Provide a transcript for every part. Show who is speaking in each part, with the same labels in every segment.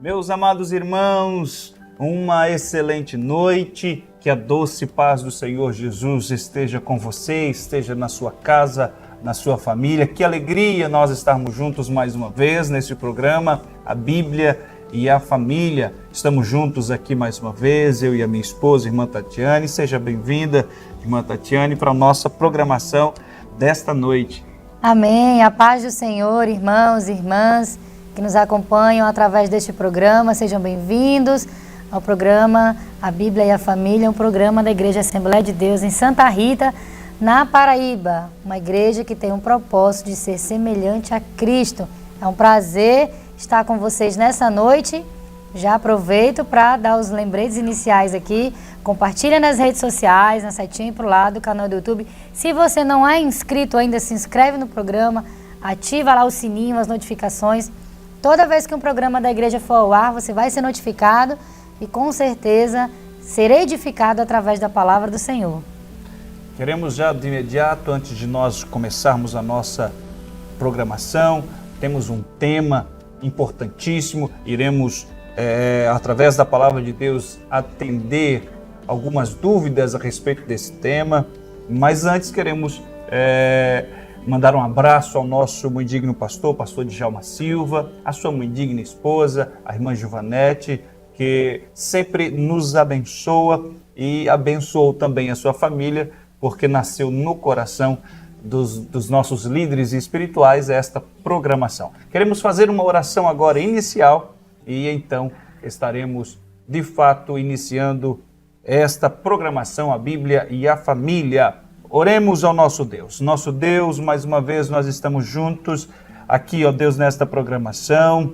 Speaker 1: Meus amados irmãos, uma excelente noite, que a doce paz do Senhor Jesus esteja com você, esteja na sua casa, na sua família. Que alegria nós estarmos juntos mais uma vez nesse programa, a Bíblia e a Família. Estamos juntos aqui mais uma vez, eu e a minha esposa, irmã Tatiane. Seja bem-vinda, irmã Tatiane, para a nossa programação desta noite.
Speaker 2: Amém. A paz do Senhor, irmãos e irmãs que nos acompanham através deste programa, sejam bem-vindos ao programa A Bíblia e a Família, um programa da Igreja Assembleia de Deus em Santa Rita, na Paraíba, uma igreja que tem um propósito de ser semelhante a Cristo. É um prazer estar com vocês nessa noite. Já aproveito para dar os lembretes iniciais aqui. Compartilha nas redes sociais, na setinha para o lado do canal do YouTube. Se você não é inscrito ainda, se inscreve no programa, ativa lá o sininho, as notificações. Toda vez que um programa da igreja for ao ar, você vai ser notificado e com certeza ser edificado através da palavra do Senhor.
Speaker 1: Queremos já de imediato, antes de nós começarmos a nossa programação, temos um tema importantíssimo. Iremos, através da palavra de Deus, atender algumas dúvidas a respeito desse tema. Mas antes queremos mandar um abraço ao nosso muito digno pastor Djalma Silva, a sua muito digna esposa, a irmã Giovanete, que sempre nos abençoa e abençoou também a sua família, porque nasceu no coração dos nossos líderes espirituais esta programação. Queremos fazer uma oração agora inicial e então estaremos de fato iniciando esta programação, a Bíblia e a Família. Oremos ao nosso Deus. Nosso Deus, mais uma vez nós estamos juntos aqui, ó Deus, nesta programação.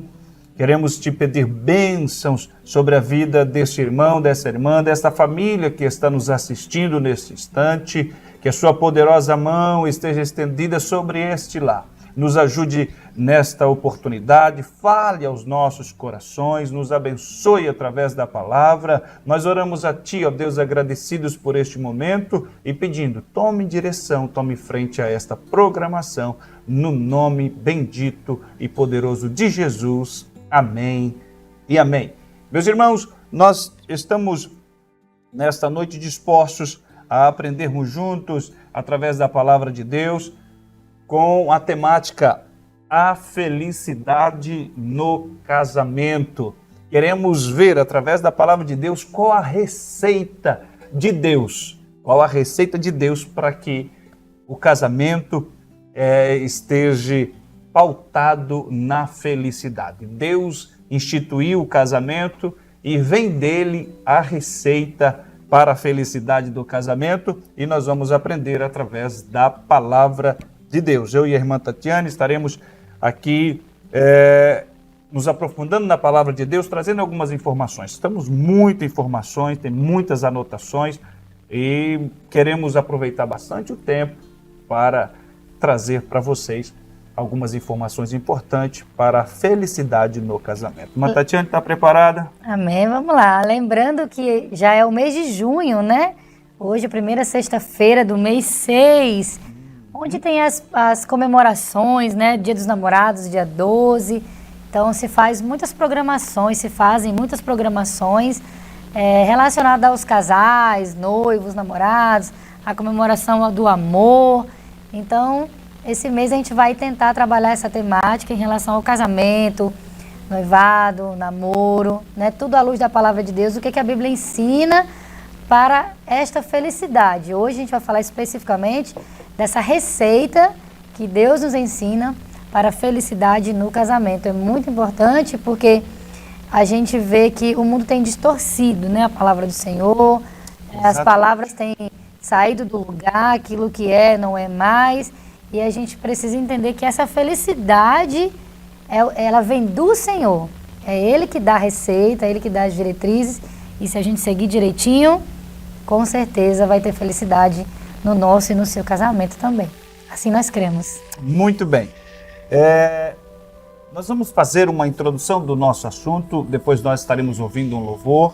Speaker 1: Queremos te pedir bênçãos sobre a vida deste irmão, dessa irmã, desta família que está nos assistindo neste instante. Que a sua poderosa mão esteja estendida sobre este lar. Nos ajude nesta oportunidade, fale aos nossos corações, nos abençoe através da palavra. Nós oramos a Ti, ó Deus, agradecidos por este momento e pedindo, tome direção, tome frente a esta programação, no nome bendito e poderoso de Jesus. Amém e amém. Meus irmãos, nós estamos nesta noite dispostos a aprendermos juntos, através da palavra de Deus, com a temática A Felicidade no Casamento. Queremos ver, através da palavra de Deus, qual a receita de Deus, para que o casamento esteja pautado na felicidade. Deus instituiu o casamento e vem dele a receita para a felicidade do casamento, e nós vamos aprender através da palavra de Deus. Eu e a irmã Tatiane estaremos aqui nos aprofundando na palavra de Deus, trazendo algumas informações. Estamos muitas informações, tem muitas anotações e queremos aproveitar bastante o tempo para trazer para vocês algumas informações importantes para a felicidade no casamento. Irmã Tatiane, está preparada?
Speaker 2: Amém, vamos lá. Lembrando que já é o mês de junho, né? Hoje, a primeira sexta-feira do mês 6, onde tem as comemorações, né? Dia dos Namorados, dia 12. Então, se fazem muitas programações relacionadas aos casais, noivos, namorados, a comemoração do amor. Então, esse mês a gente vai tentar trabalhar essa temática em relação ao casamento, noivado, namoro, né? Tudo à luz da palavra de Deus, o que a Bíblia ensina para esta felicidade. Hoje a gente vai falar especificamente dessa receita que Deus nos ensina para a felicidade no casamento. É muito importante porque a gente vê que o mundo tem distorcido, né? A palavra do Senhor, as palavras têm saído do lugar, aquilo que é não é mais. E a gente precisa entender que essa felicidade, ela vem do Senhor. É Ele que dá a receita, é Ele que dá as diretrizes. E se a gente seguir direitinho, com certeza vai ter felicidade no nosso e no seu casamento também. Assim nós cremos.
Speaker 1: Muito bem. Nós vamos fazer uma introdução do nosso assunto, depois nós estaremos ouvindo um louvor,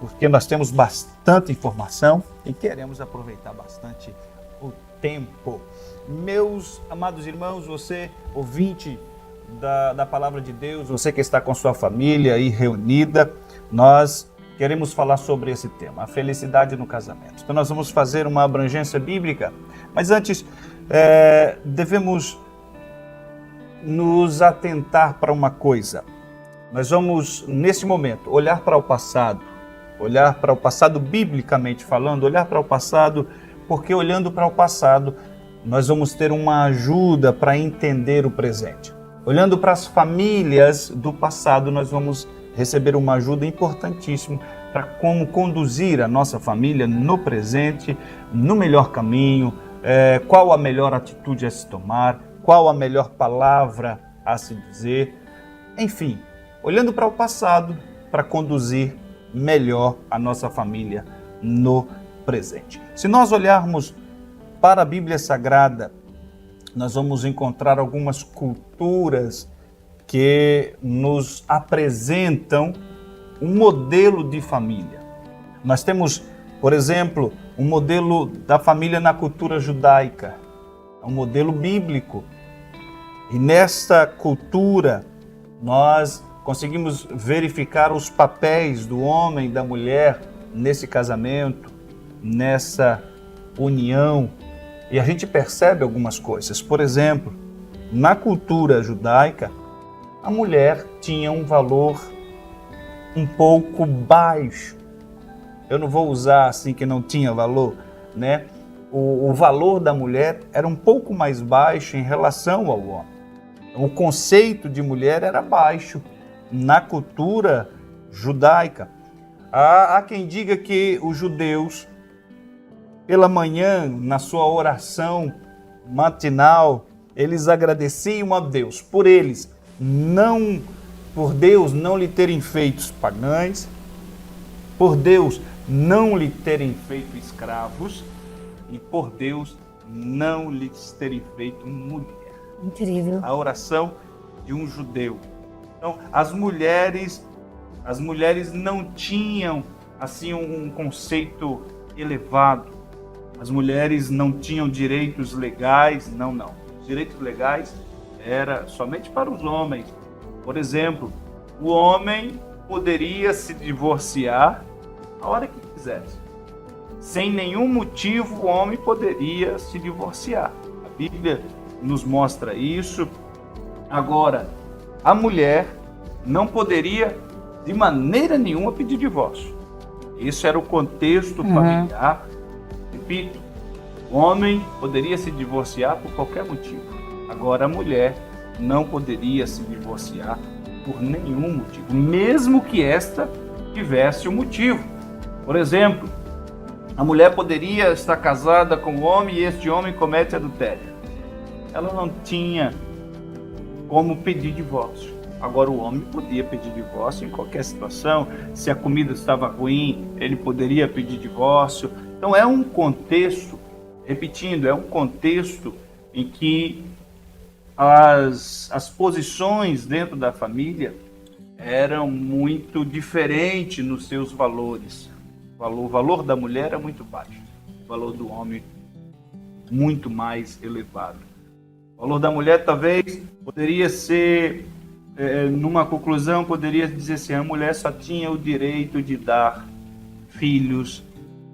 Speaker 1: porque nós temos bastante informação e queremos aproveitar bastante o tempo. Meus amados irmãos, você, ouvinte da palavra de Deus, você que está com sua família aí reunida, nós queremos falar sobre esse tema, a felicidade no casamento. Então nós vamos fazer uma abrangência bíblica, mas antes devemos nos atentar para uma coisa. Nós vamos, nesse momento, olhar para o passado biblicamente falando, olhar para o passado, porque olhando para o passado, nós vamos ter uma ajuda para entender o presente. Olhando para as famílias do passado, nós vamos receber uma ajuda importantíssima para como conduzir a nossa família no presente, no melhor caminho, qual a melhor atitude a se tomar, qual a melhor palavra a se dizer, enfim, olhando para o passado para conduzir melhor a nossa família no presente. Se nós olharmos para a Bíblia Sagrada, nós vamos encontrar algumas culturas que nos apresentam um modelo de família. Nós temos, por exemplo, um modelo da família na cultura judaica, um modelo bíblico. E nesta cultura, nós conseguimos verificar os papéis do homem e da mulher nesse casamento, nessa união. E a gente percebe algumas coisas. Por exemplo, na cultura judaica, a mulher tinha um valor um pouco baixo. Eu não vou usar assim que não tinha valor, né? O valor da mulher era um pouco mais baixo em relação ao homem. O conceito de mulher era baixo na cultura judaica. Há quem diga que os judeus, pela manhã, na sua oração matinal, eles agradeciam a Deus por Deus não lhe terem feito pagãs, por Deus não lhe terem feito escravos e por Deus não lhes terem feito mulher.
Speaker 2: Incrível.
Speaker 1: A oração de um judeu. Então, as mulheres não tinham assim um conceito elevado. As mulheres não tinham direitos legais, não. Os direitos legais era somente para os homens. Por exemplo, o homem poderia se divorciar a hora que quisesse. Sem nenhum motivo, o homem poderia se divorciar. A Bíblia nos mostra isso. Agora, a mulher não poderia de maneira nenhuma pedir divórcio. Isso era o contexto familiar. Repito, o homem poderia se divorciar por qualquer motivo. Agora, a mulher não poderia se divorciar por nenhum motivo, mesmo que esta tivesse um motivo. Por exemplo, a mulher poderia estar casada com um homem e este homem comete adultério. Ela não tinha como pedir divórcio. Agora, o homem podia pedir divórcio em qualquer situação. Se a comida estava ruim, ele poderia pedir divórcio. Então, é um contexto, repetindo, é um contexto em que as posições dentro da família eram muito diferentes nos seus valores. O valor da mulher é muito baixo, o valor do homem muito mais elevado. O valor da mulher talvez poderia ser, numa conclusão, poderia dizer assim, a mulher só tinha o direito de dar filhos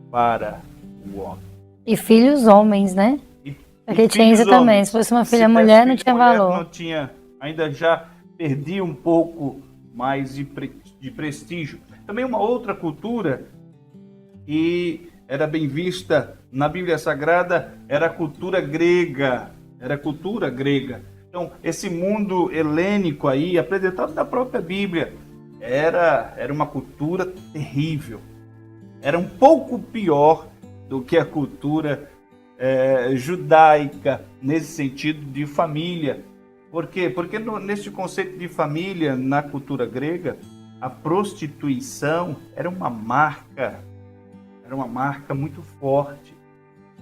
Speaker 1: para o homem.
Speaker 2: E filhos homens, né? Porque tinha isso também, se fosse uma filha mulher, não tinha valor.
Speaker 1: Não tinha, ainda já perdia um pouco mais de prestígio. Também uma outra cultura que era bem vista na Bíblia Sagrada era a cultura grega. Então, esse mundo helênico aí, apresentado na própria Bíblia, era uma cultura terrível. Era um pouco pior do que a cultura judaica, nesse sentido de família. Por quê? Porque nesse conceito de família, na cultura grega, a prostituição era uma marca muito forte.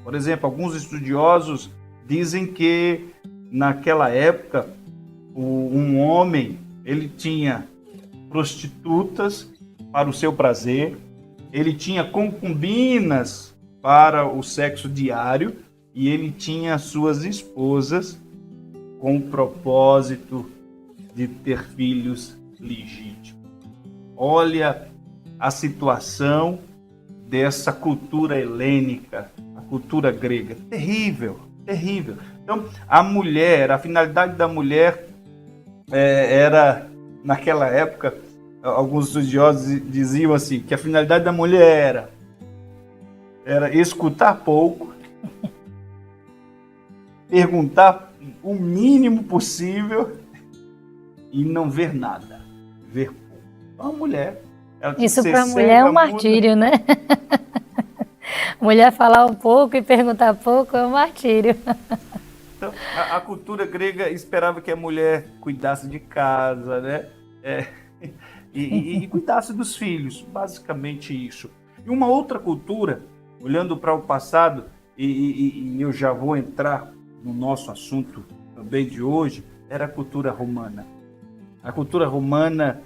Speaker 1: Por exemplo, alguns estudiosos dizem que naquela época um homem ele tinha prostitutas para o seu prazer, ele tinha concubinas para o sexo diário e ele tinha suas esposas com o propósito de ter filhos legítimos. Olha a situação dessa cultura helênica, a cultura grega. Terrível, terrível. Então, a finalidade da mulher era, naquela época, alguns estudiosos diziam assim, que a finalidade da mulher era escutar pouco, perguntar o mínimo possível e não ver nada, ver pouco. Então, a mulher...
Speaker 2: Isso para a mulher é um martírio, né? Mulher falar um pouco e perguntar pouco é um martírio.
Speaker 1: Então, a cultura grega esperava que a mulher cuidasse de casa, né? E cuidasse dos filhos, basicamente isso. E uma outra cultura, olhando para o passado, e eu já vou entrar no nosso assunto também de hoje, era a cultura romana. A cultura romana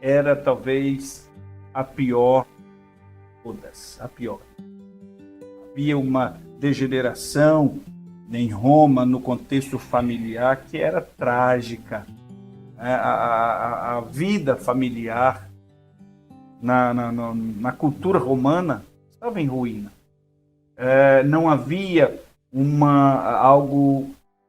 Speaker 1: era talvez a pior de todas, a pior. Havia uma degeneração em Roma, no contexto familiar, que era trágica. A vida familiar na cultura romana estava em ruína. Não havia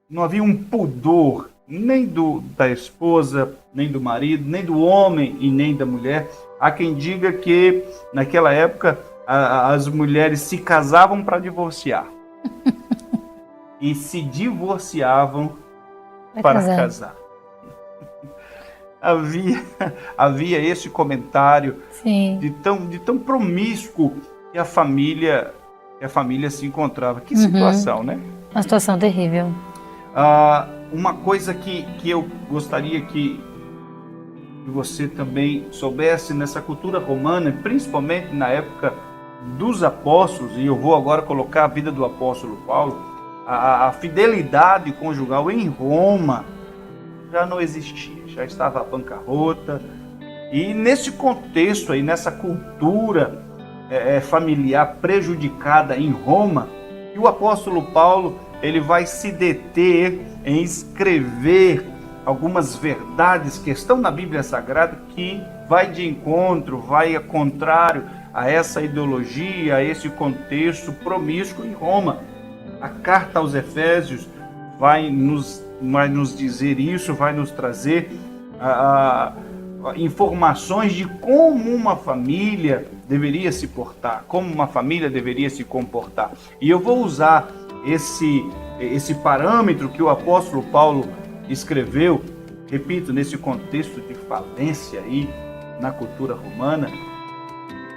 Speaker 1: não havia um pudor nem da esposa, nem do marido, nem do homem e nem da mulher. Há quem diga que naquela época as mulheres se casavam para divorciar e se divorciavam para casar. Havia esse comentário de tão promíscuo que a família se encontrava. Que situação, né?
Speaker 2: Uma situação terrível.
Speaker 1: Uma coisa que eu gostaria que você também soubesse nessa cultura romana, principalmente na época dos apóstolos, e eu vou agora colocar a vida do apóstolo Paulo, a fidelidade conjugal em Roma já não existia, já estava à bancarrota. E nesse contexto aí, nessa cultura familiar prejudicada em Roma, e o apóstolo Paulo ele vai se deter em escrever algumas verdades que estão na Bíblia Sagrada que vai de encontro, vai ao contrário a essa ideologia, a esse contexto promíscuo em Roma. A carta aos Efésios vai nos dizer isso, vai nos trazer informações de como uma família deveria se portar, como uma família deveria se comportar. E eu vou usar esse parâmetro que o apóstolo Paulo escreveu, repito, nesse contexto de falência aí na cultura romana.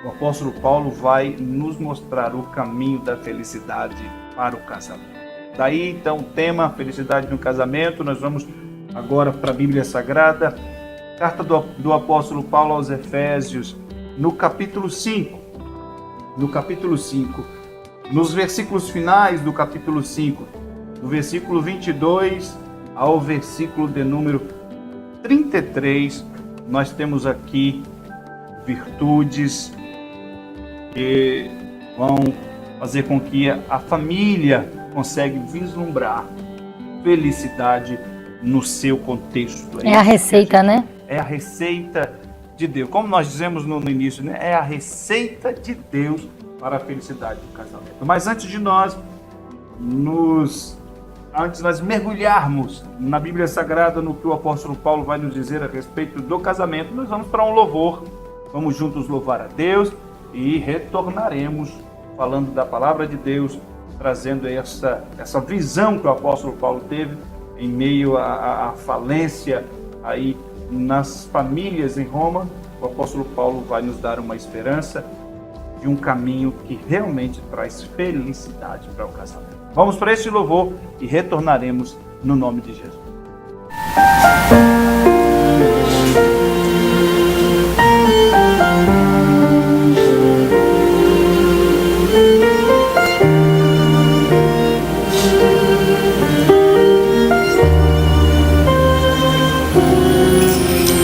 Speaker 1: O apóstolo Paulo vai nos mostrar o caminho da felicidade para o casamento. Daí, então, o tema felicidade no casamento. Nós vamos agora para a Bíblia Sagrada. Carta do apóstolo Paulo aos Efésios, no capítulo 5. No capítulo 5. Nos versículos finais do capítulo 5, do versículo 22 ao versículo de número 33, nós temos aqui virtudes que vão fazer com que a família consiga vislumbrar felicidade no seu contexto.
Speaker 2: É a receita, né?
Speaker 1: É a receita de Deus. Como nós dizemos no início, né? É a receita de Deus para a felicidade do casamento. Mas antes de nós mergulharmos na Bíblia Sagrada, no que o apóstolo Paulo vai nos dizer a respeito do casamento, nós vamos para um louvor. Vamos juntos louvar a Deus e retornaremos falando da palavra de Deus, trazendo essa visão que o apóstolo Paulo teve em meio à falência aí nas famílias em Roma. O apóstolo Paulo vai nos dar uma esperança de um caminho que realmente traz felicidade para o casamento. Vamos para esse louvor e retornaremos no nome de Jesus.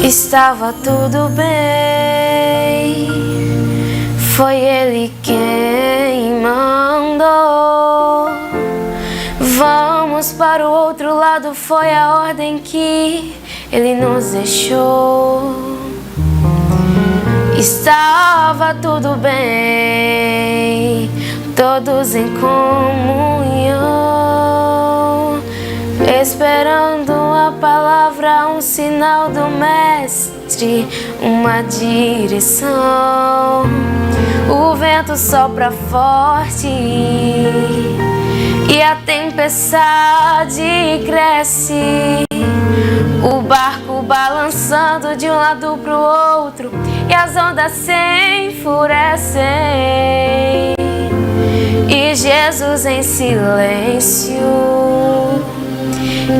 Speaker 3: Estava tudo bem, foi ele quem mandou. Vamos para o outro lado, foi a ordem que Ele nos deixou. Estava tudo bem, todos em comunhão, esperando a palavra, um sinal do mestre, uma direção. O vento sopra forte e a tempestade cresce, o barco balançando de um lado pro outro e as ondas se enfurecem, e Jesus em silêncio,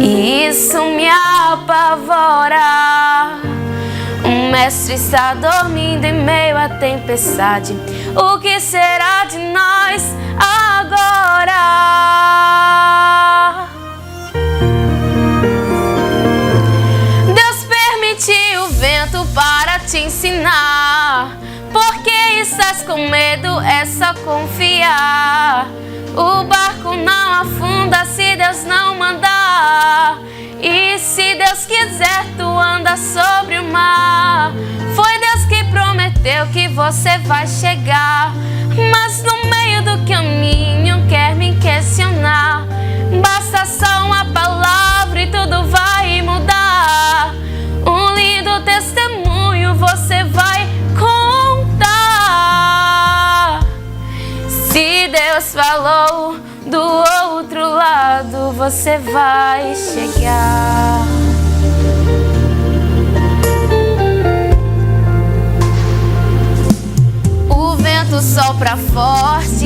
Speaker 3: e isso me apavora. O mestre está dormindo em meio à tempestade. O que será de nós agora? Deus permitiu o vento para te ensinar. Porque estás com medo, é só confiar. O barco não afunda se Deus não mandar. E se Deus quiser, tu anda sobre o mar. Foi Deus que prometeu que você vai chegar, mas no meio do caminho quer me questionar. Basta só uma palavra e tudo vai mudar. Um lindo testemunho você vai contar. Se Deus falou, do outro lado você vai chegar. O vento sopra forte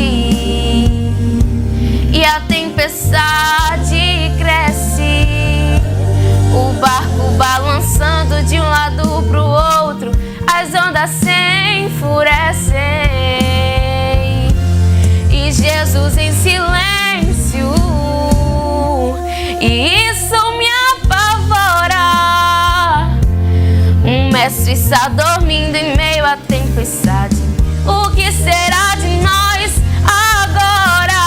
Speaker 3: e a tempestade cresce, o barco balançando de um lado pro outro, as ondas se enfurecem, e Jesus em silêncio, e isso me apavora. Um mestre está dormindo em meio à tempestade. O que será de nós agora?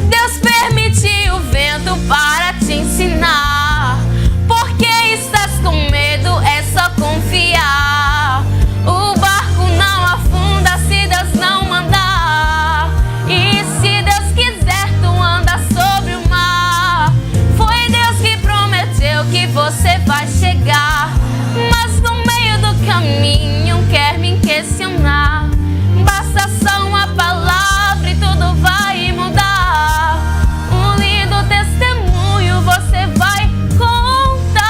Speaker 3: Deus permitiu o vento para te ensinar. Porque estás com medo, é só confiar. O barco não afunda se Deus não mandar. E se Deus quiser, tu anda sobre o mar. Foi Deus que prometeu que você vai chegar, mas no meio do caminho quer me questionar. Basta só uma palavra e tudo vai mudar. Um lindo testemunho você vai contar.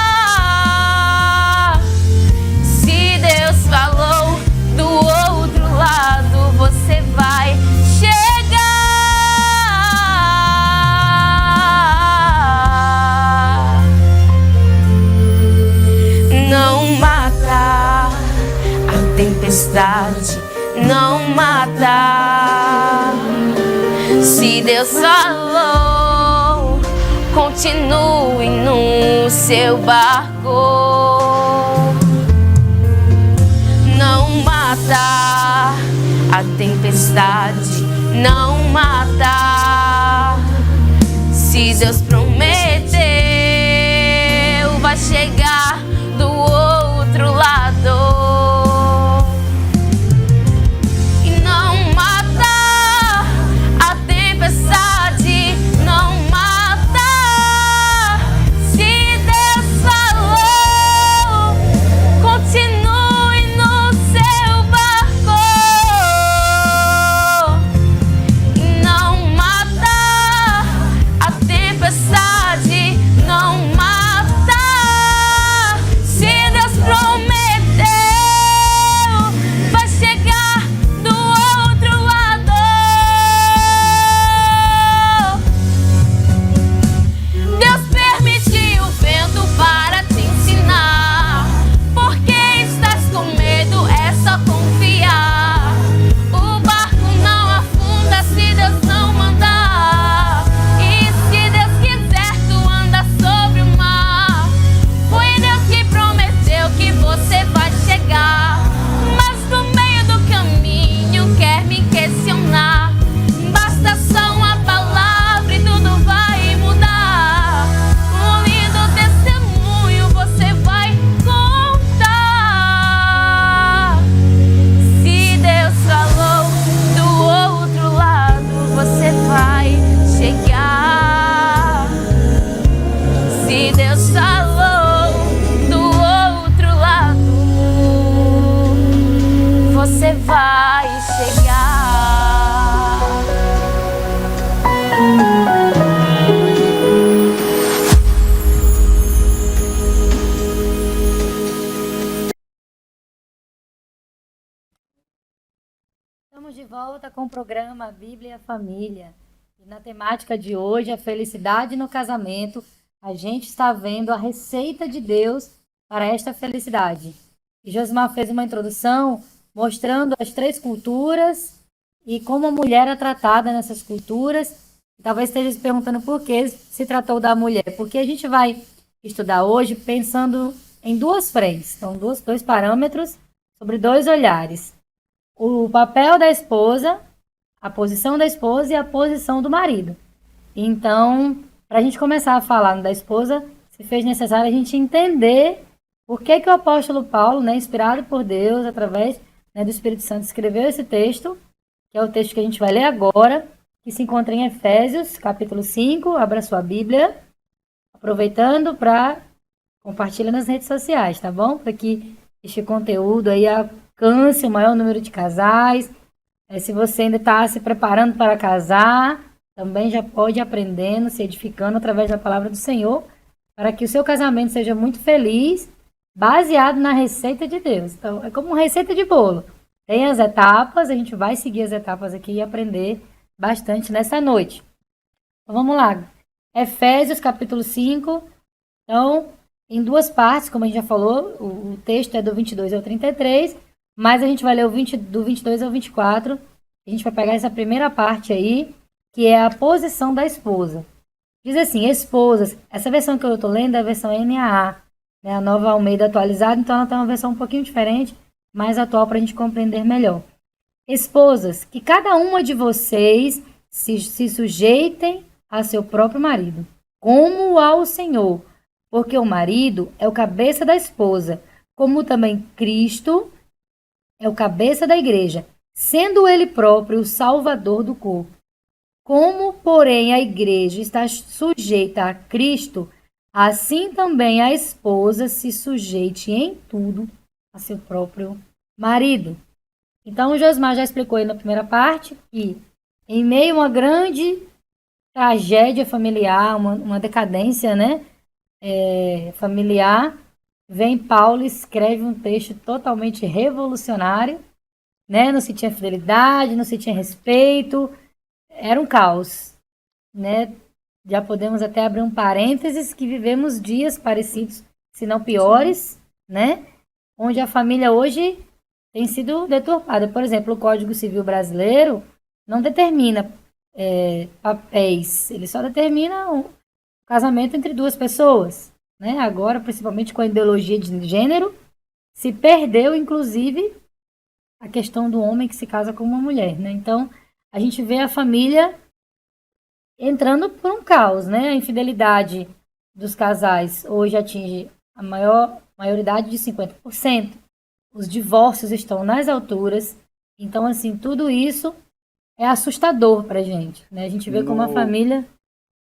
Speaker 3: Se Deus falou, do outro lado você vai chegar. Não mata a tempestade, não mata. Se Deus falou, continue no seu barco. Não mata a tempestade, não mata. Se Deus prometeu, vai chegar do outro lado. E não mata a tempestade, não mata. Se Deus falou, continue no seu barco. E não mata a tempestade, não mata. Shalom do outro lado. Você vai chegar.
Speaker 2: Estamos de volta com o programa Bíblia e a Família. E na temática de hoje, a felicidade no casamento, a gente está vendo a receita de Deus para esta felicidade. E Josmar fez uma introdução mostrando as 3 culturas e como a mulher é tratada nessas culturas. Talvez esteja se perguntando por que se tratou da mulher. Porque a gente vai estudar hoje pensando em 2 frentes. Então, dois parâmetros sobre 2 olhares. O papel da esposa, a posição da esposa e a posição do marido. Então, para a gente começar a falar da esposa, se fez necessário a gente entender por que o apóstolo Paulo, né, inspirado por Deus, através, né, do Espírito Santo, escreveu esse texto, que é o texto que a gente vai ler agora, que se encontra em Efésios, capítulo 5. Abra sua Bíblia, aproveitando para compartilhar nas redes sociais, tá bom? Para que este conteúdo aí alcance o maior número de casais. Se você ainda está se preparando para casar, também já pode ir aprendendo, se edificando através da palavra do Senhor, para que o seu casamento seja muito feliz, baseado na receita de Deus. Então, é como uma receita de bolo. Tem as etapas, a gente vai seguir as etapas aqui e aprender bastante nessa noite. Então, vamos lá. Efésios, capítulo 5. Então, em 2 partes, como a gente já falou, o texto é do 22 ao 33, mas a gente vai ler do 22 ao 24. A gente vai pegar essa primeira parte aí, que é a posição da esposa. Diz assim, esposas. Essa versão que eu estou lendo é a versão NAA, né, a Nova Almeida atualizada, então ela tem uma versão um pouquinho diferente, mais atual para a gente compreender melhor. Esposas, que cada uma de vocês se sujeitem a seu próprio marido, como ao Senhor, porque o marido é o cabeça da esposa, como também Cristo é o cabeça da igreja, sendo ele próprio o salvador do corpo. Como, porém, a igreja está sujeita a Cristo, assim também a esposa se sujeite em tudo a seu próprio marido. Então, o Josmar já explicou aí na primeira parte que, em meio a uma grande tragédia familiar, uma decadência, né, familiar, vem Paulo e escreve um texto totalmente revolucionário, né? Não se tinha fidelidade, não se tinha respeito, era um caos, né? Já podemos até abrir um parênteses que vivemos dias parecidos, se não piores, né? Onde a família hoje tem sido deturpada. Por exemplo, o Código Civil brasileiro não determina papéis, ele só determina o casamento entre 2 pessoas. Né? Agora, principalmente com a ideologia de gênero, se perdeu, inclusive, a questão do homem que se casa com uma mulher. Né? Então, a gente vê a família entrando por um caos. Né? A infidelidade dos casais hoje atinge a maioridade de 50%. Os divórcios estão nas alturas. Então, assim, tudo isso é assustador para a gente. Né? A gente vê como a família...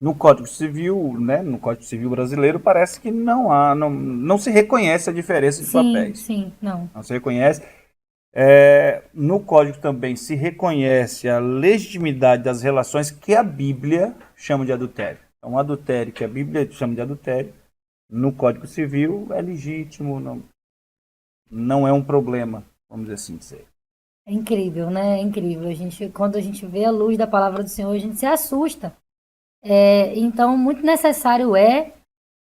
Speaker 1: No Código Civil, né, no Código Civil brasileiro, parece que não se reconhece a diferença de papéis.
Speaker 2: Sim, não.
Speaker 1: Não se reconhece. No Código também se reconhece a legitimidade das relações que a Bíblia chama de adultério. Então, o adultério que a Bíblia chama de adultério, no Código Civil é legítimo, não é um problema, vamos dizer assim dizer.
Speaker 2: É incrível, né? É incrível. Quando a gente vê a luz da palavra do Senhor, a gente se assusta. Então, muito necessário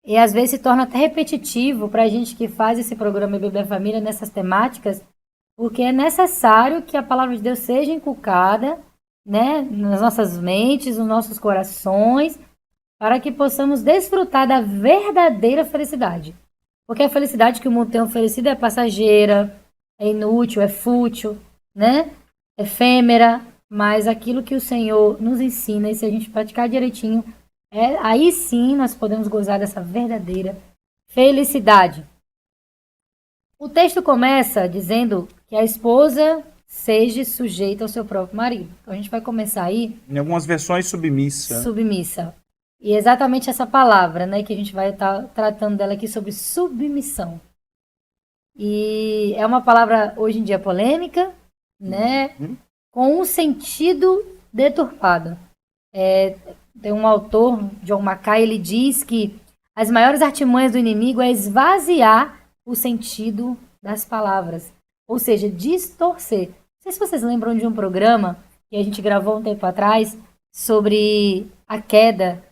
Speaker 2: e às vezes se torna até repetitivo para a gente que faz esse programa Bíblia e Família nessas temáticas, porque é necessário que a palavra de Deus seja inculcada, né, nas nossas mentes, nos nossos corações, para que possamos desfrutar da verdadeira felicidade. Porque a felicidade que o mundo tem oferecido é passageira, é inútil, é fútil, né, efêmera, mas aquilo que o Senhor nos ensina, e se a gente praticar direitinho, aí sim nós podemos gozar dessa verdadeira felicidade. O texto começa dizendo que a esposa seja sujeita ao seu próprio marido. Então a gente vai começar aí...
Speaker 1: Em algumas versões, submissa.
Speaker 2: Submissa. E exatamente essa palavra, né, que a gente vai estar tratando dela aqui sobre submissão. E é uma palavra hoje em dia polêmica, né, com um sentido deturpado. Tem um autor, John Mackay, ele diz que as maiores artimanhas do inimigo é esvaziar o sentido das palavras, ou seja, distorcer. Não sei se vocês lembram de um programa que a gente gravou um tempo atrás sobre a queda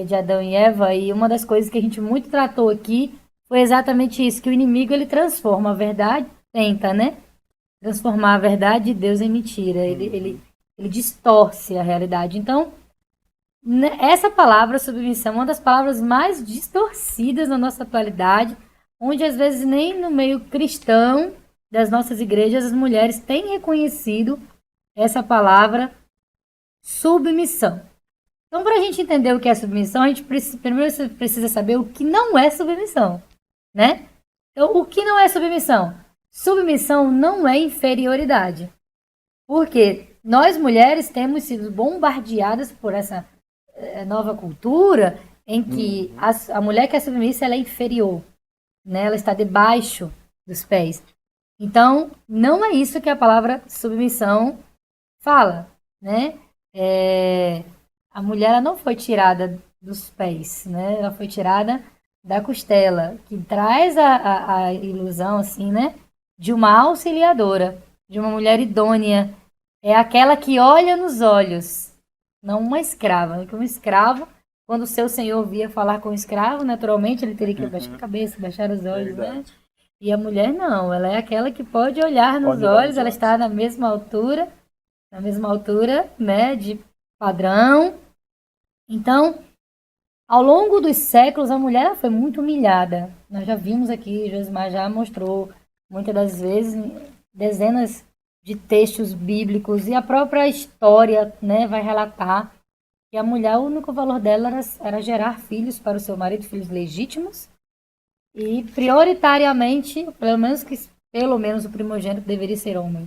Speaker 2: de Adão e Eva, e uma das coisas que a gente muito tratou aqui foi exatamente isso, que o inimigo ele transforma a verdade, tenta, né? Transformar a verdade de Deus em mentira. Ele distorce a realidade. Então, essa palavra submissão é uma das palavras mais distorcidas na nossa atualidade, onde às vezes nem no meio cristão das nossas igrejas as mulheres têm reconhecido essa palavra submissão. Então, para a gente entender o que é submissão, a gente primeiro precisa saber o que não é submissão, né? Então, o que não é submissão? Submissão não é inferioridade. Porque nós mulheres temos sido bombardeadas por essa nova cultura em que a mulher que é submissa ela é inferior, né? Ela está debaixo dos pés. Então, não é isso que a palavra submissão fala, né? A mulher ela não foi tirada dos pés, né? Ela foi tirada da costela, que traz a ilusão, assim, né? De uma auxiliadora, de uma mulher idônea. É aquela que olha nos olhos, não uma escrava. Porque um escravo, quando o seu senhor via falar com o escravo, naturalmente ele teria que baixar a cabeça, baixar os olhos, né? E a mulher não, ela é aquela que pode olhar nos olhos, ela está na mesma altura, né, de padrão. Então, ao longo dos séculos, a mulher foi muito humilhada. Nós já vimos aqui, Josimar já mostrou, muitas das vezes, dezenas de textos bíblicos, e a própria história, né, vai relatar que a mulher, o único valor dela era gerar filhos para o seu marido, filhos legítimos, e prioritariamente, pelo menos o primogênito deveria ser homem,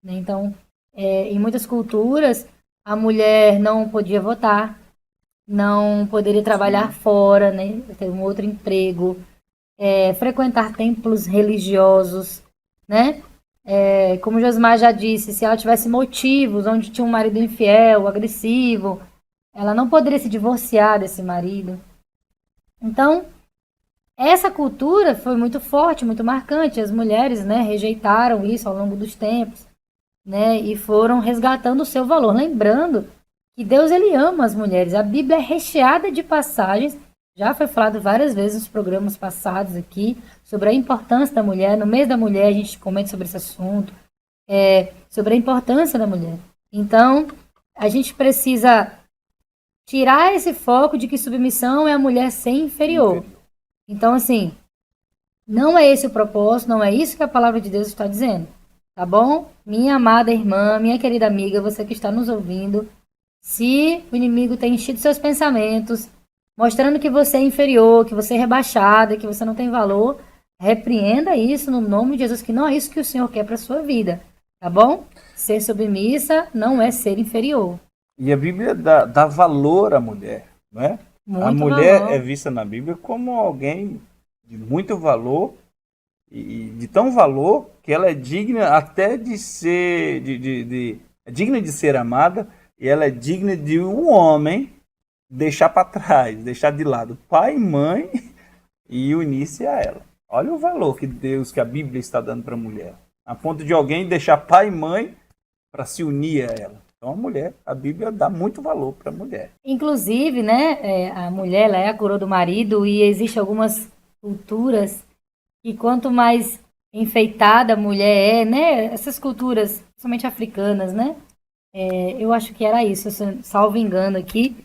Speaker 2: né? Então, em muitas culturas, a mulher não podia votar, não poderia trabalhar fora, né, ter um outro emprego, frequentar templos religiosos, né? Como Josmar já disse, se ela tivesse motivos onde tinha um marido infiel, agressivo, ela não poderia se divorciar desse marido. Então, essa cultura foi muito forte, muito marcante. As mulheres, né, rejeitaram isso ao longo dos tempos, né, e foram resgatando o seu valor. Lembrando que Deus ele ama as mulheres. A Bíblia é recheada de passagens. Já foi falado várias vezes nos programas passados aqui sobre a importância da mulher. No mês da mulher a gente comenta sobre esse assunto, sobre a importância da mulher. Então, a gente precisa tirar esse foco de que submissão é a mulher ser inferior. Então, assim, não é esse o propósito, não é isso que a palavra de Deus está dizendo, tá bom? Minha amada irmã, minha querida amiga, você que está nos ouvindo, se o inimigo tem enchido seus pensamentos, mostrando que você é inferior, que você é rebaixada, que você não tem valor, repreenda isso no nome de Jesus, que não é isso que o Senhor quer para a sua vida, tá bom? Ser submissa não é ser inferior.
Speaker 1: E a Bíblia dá valor à mulher, não é?
Speaker 2: Muito
Speaker 1: a mulher
Speaker 2: valor.
Speaker 1: é vista na Bíblia como alguém de muito valor, e de tão valor que ela é digna até de ser, é digna de ser amada, e ela é digna de um homem deixar para trás, deixar de lado pai e mãe e unir-se a ela. Olha o valor que a Bíblia está dando para a mulher, a ponto de alguém deixar pai e mãe para se unir a ela. Então a mulher, a Bíblia dá muito valor para a mulher.
Speaker 2: Inclusive, né, a mulher ela é a coroa do marido, e existem algumas culturas que quanto mais enfeitada a mulher é, né, essas culturas, principalmente africanas, né, eu acho que era isso, salvo engano aqui,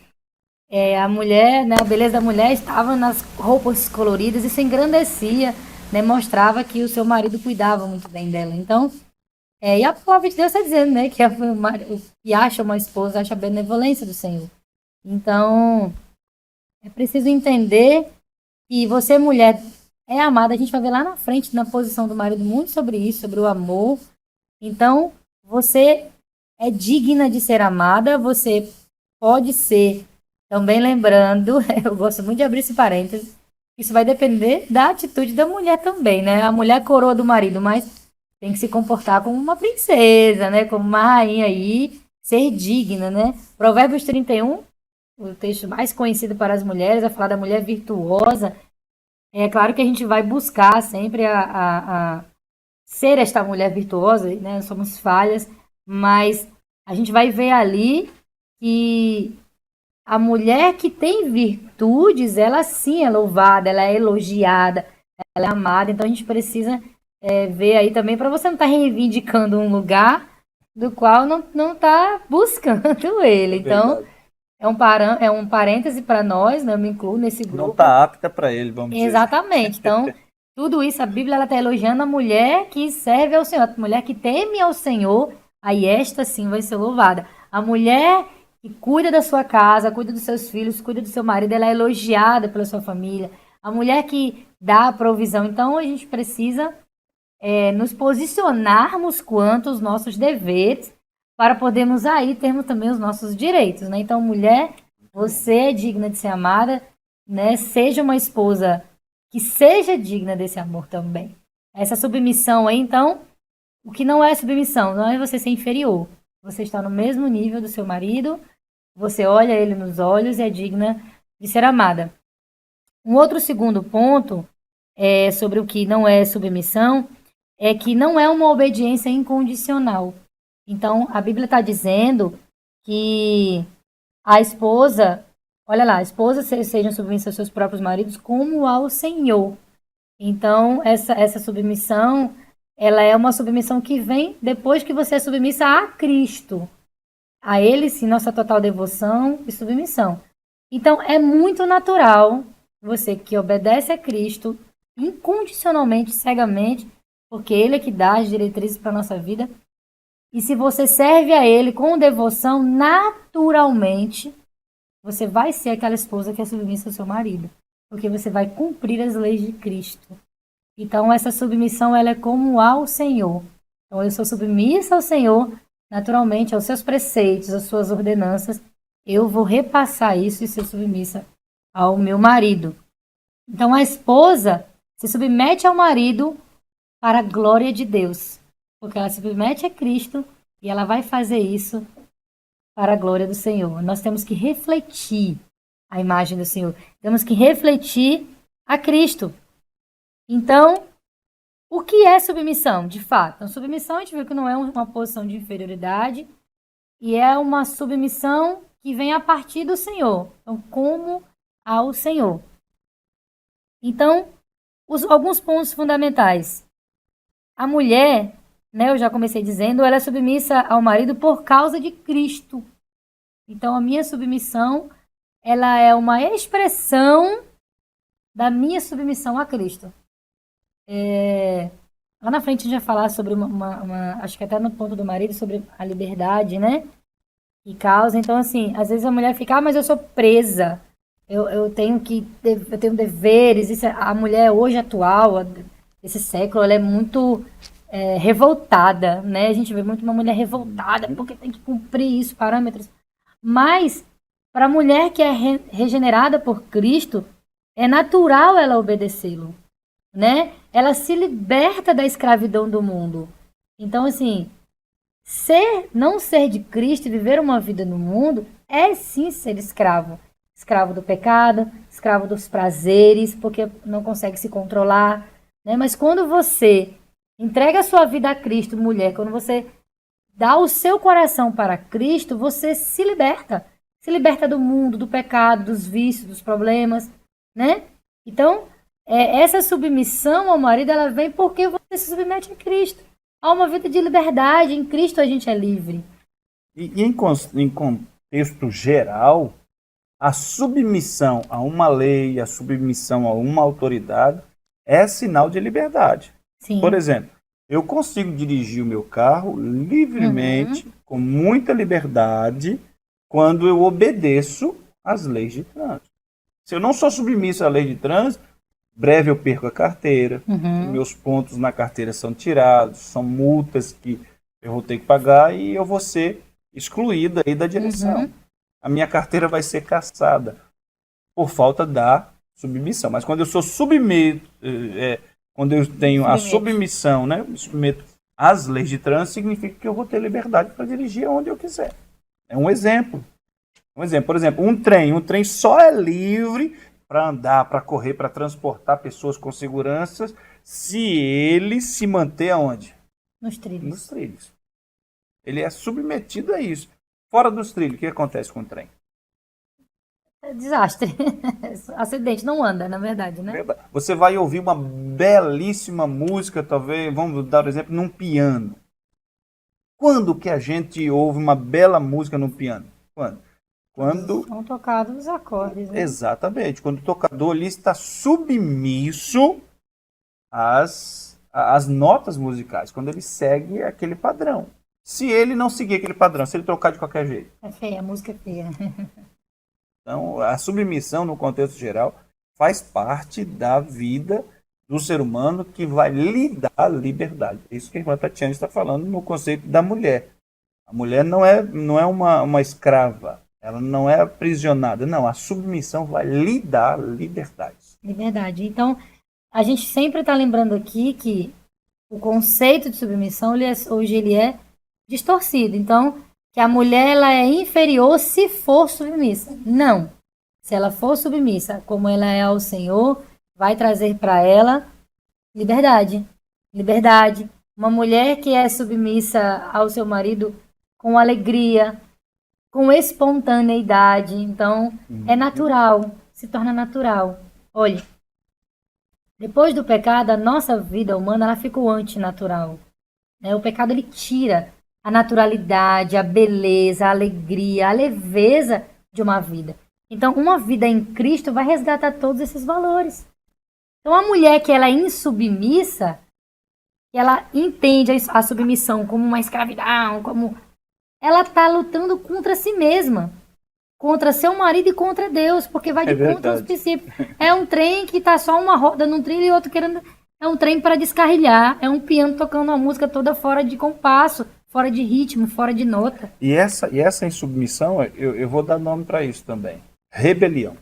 Speaker 2: a mulher, né, a beleza da mulher estava nas roupas coloridas, isso engrandecia, né, mostrava que o seu marido cuidava muito bem dela. Então, e a palavra de Deus está dizendo, né, que o que acha uma esposa acha a benevolência do Senhor. Então, é preciso entender que você, mulher, é amada. A gente vai ver lá na frente, na posição do marido, muito sobre isso, sobre o amor. Então, você é digna de ser amada, você pode ser Também lembrando, eu gosto muito de abrir esse parênteses, isso vai depender da atitude da mulher também, né? A mulher é coroa do marido, mas tem que se comportar como uma princesa, né? Como uma rainha aí, ser digna, né? Provérbios 31, o texto mais conhecido para as mulheres, vai falar da mulher virtuosa. É claro que a gente vai buscar sempre a ser esta mulher virtuosa, né? Somos falhas, mas a gente vai ver ali que a mulher que tem virtudes, ela sim é louvada, ela é elogiada, ela é amada. Então a gente precisa ver aí também para você não estar reivindicando um lugar do qual não está buscando ele. Então é um parêntese para nós, né? Eu me incluo nesse grupo.
Speaker 1: Não está apta para ele, vamos dizer.
Speaker 2: Exatamente. Então, tudo isso, a Bíblia ela está elogiando a mulher que serve ao Senhor, a mulher que teme ao Senhor, aí esta sim vai ser louvada. A mulher que cuida da sua casa, cuida dos seus filhos, cuida do seu marido, ela é elogiada pela sua família. A mulher que dá a provisão. Então, a gente precisa nos posicionarmos quanto aos nossos deveres para podermos aí termos também os nossos direitos, né? Então, mulher, você é digna de ser amada, né? Seja uma esposa que seja digna desse amor também. Essa submissão aí, então, o que não é submissão? Não é você ser inferior. Você está no mesmo nível do seu marido, você olha ele nos olhos e é digna de ser amada. Um outro segundo ponto sobre o que não é submissão é que não é uma obediência incondicional. Então, a Bíblia está dizendo que a esposa, olha lá, a esposa sejam submissas aos seus próprios maridos como ao Senhor. Então, essa submissão, ela é uma submissão que vem depois que você é submissa a Cristo. A Ele, sim, nossa total devoção e submissão. Então, é muito natural você que obedece a Cristo incondicionalmente, cegamente, porque Ele é que dá as diretrizes para a nossa vida. E se você serve a Ele com devoção, naturalmente, você vai ser aquela esposa que é submissa ao seu marido. Porque você vai cumprir as leis de Cristo. Então, essa submissão, ela é como ao Senhor. Então, eu sou submissa ao Senhor, naturalmente, aos seus preceitos, às suas ordenanças. Eu vou repassar isso e ser submissa ao meu marido. Então, a esposa se submete ao marido para a glória de Deus. Porque ela se submete a Cristo e ela vai fazer isso para a glória do Senhor. Nós temos que refletir a imagem do Senhor. Temos que refletir a Cristo. Então, o que é submissão, de fato? Então, submissão a gente viu que não é uma posição de inferioridade e é uma submissão que vem a partir do Senhor. Então, como ao Senhor. Então, alguns pontos fundamentais. A mulher, né, eu já comecei dizendo, ela é submissa ao marido por causa de Cristo. Então, a minha submissão, ela é uma expressão da minha submissão a Cristo. Lá na frente a gente vai falar sobre acho que até no ponto do marido, sobre a liberdade, né? E causa. Então, assim, às vezes a mulher fica, mas eu sou presa. Eu tenho deveres. A mulher hoje atual, esse século, ela é muito revoltada, né? A gente vê muito uma mulher revoltada porque tem que cumprir isso, parâmetros. Mas, para a mulher que é regenerada por Cristo, é natural ela obedecê-lo, né? Ela se liberta da escravidão do mundo. Então, assim, não ser de Cristo e viver uma vida no mundo é sim ser escravo. Escravo do pecado, escravo dos prazeres, porque não consegue se controlar, né? Mas quando você entrega a sua vida a Cristo, mulher, quando você dá o seu coração para Cristo, você se liberta. Se liberta do mundo, do pecado, dos vícios, dos problemas, né? Então, essa submissão ao marido, ela vem porque você se submete a Cristo. Há uma vida de liberdade, em Cristo a gente é livre.
Speaker 1: E em contexto geral, a submissão a uma lei, a submissão a uma autoridade é sinal de liberdade.
Speaker 2: Sim.
Speaker 1: Por exemplo, eu consigo dirigir o meu carro livremente, com muita liberdade, quando eu obedeço às leis de trânsito. Se eu não sou submisso à lei de trânsito, breve eu perco a carteira, meus pontos na carteira são tirados, são multas que eu vou ter que pagar e eu vou ser excluído aí da direção. a minha carteira vai ser cassada por falta da submissão. Mas quando eu sou submeto, quando eu tenho a submissão, né, me submeto às leis de trânsito, significa que eu vou ter liberdade para dirigir onde eu quiser. É um exemplo. Por exemplo, um trem só é livre para andar, para correr, para transportar pessoas com segurança, se ele se manter aonde?
Speaker 2: Nos trilhos.
Speaker 1: Nos trilhos. Ele é submetido a isso. Fora dos trilhos, o que acontece com o trem?
Speaker 2: É desastre. Acidente, não anda, na verdade, né?
Speaker 1: Você vai ouvir uma belíssima música, talvez, vamos dar um exemplo, num piano. Quando que a gente ouve uma bela música no piano? Quando
Speaker 2: são tocados os acordes, né?
Speaker 1: Exatamente. Quando o tocador ali está submisso às notas musicais, quando ele segue aquele padrão. Se ele não seguir aquele padrão, se ele tocar de qualquer jeito.
Speaker 2: É feia, a música é feia.
Speaker 1: Então, a submissão, no contexto geral, faz parte da vida do ser humano que vai lhe dar liberdade. É isso que a irmã Tatiana está falando no conceito da mulher. A mulher não é uma escrava, ela não é aprisionada. Não, a submissão vai lhe dar liberdade.
Speaker 2: Liberdade. Então, a gente sempre está lembrando aqui que o conceito de submissão, hoje ele é distorcido. Então, que a mulher ela é inferior se for submissa. Não. Se ela for submissa, como ela é ao Senhor, vai trazer para ela liberdade. Liberdade. Uma mulher que é submissa ao seu marido com alegria, com espontaneidade. Então, é natural. Se torna natural. Olha, depois do pecado, a nossa vida humana ela ficou antinatural. O pecado ele tira a naturalidade, a beleza, a alegria, a leveza de uma vida. Então, uma vida em Cristo vai resgatar todos esses valores. Então, a mulher que ela é insubmissa, que ela entende a submissão como uma escravidão, como ela está lutando contra si mesma, contra seu marido e contra Deus, porque vai de contra os princípios. É um trem que está só uma roda num trilho e outro querendo... É um trem para descarrilhar, é um piano tocando uma música toda fora de compasso, fora de ritmo, fora de nota.
Speaker 1: E essa insubmissão, eu vou dar nome para isso também. Rebelião.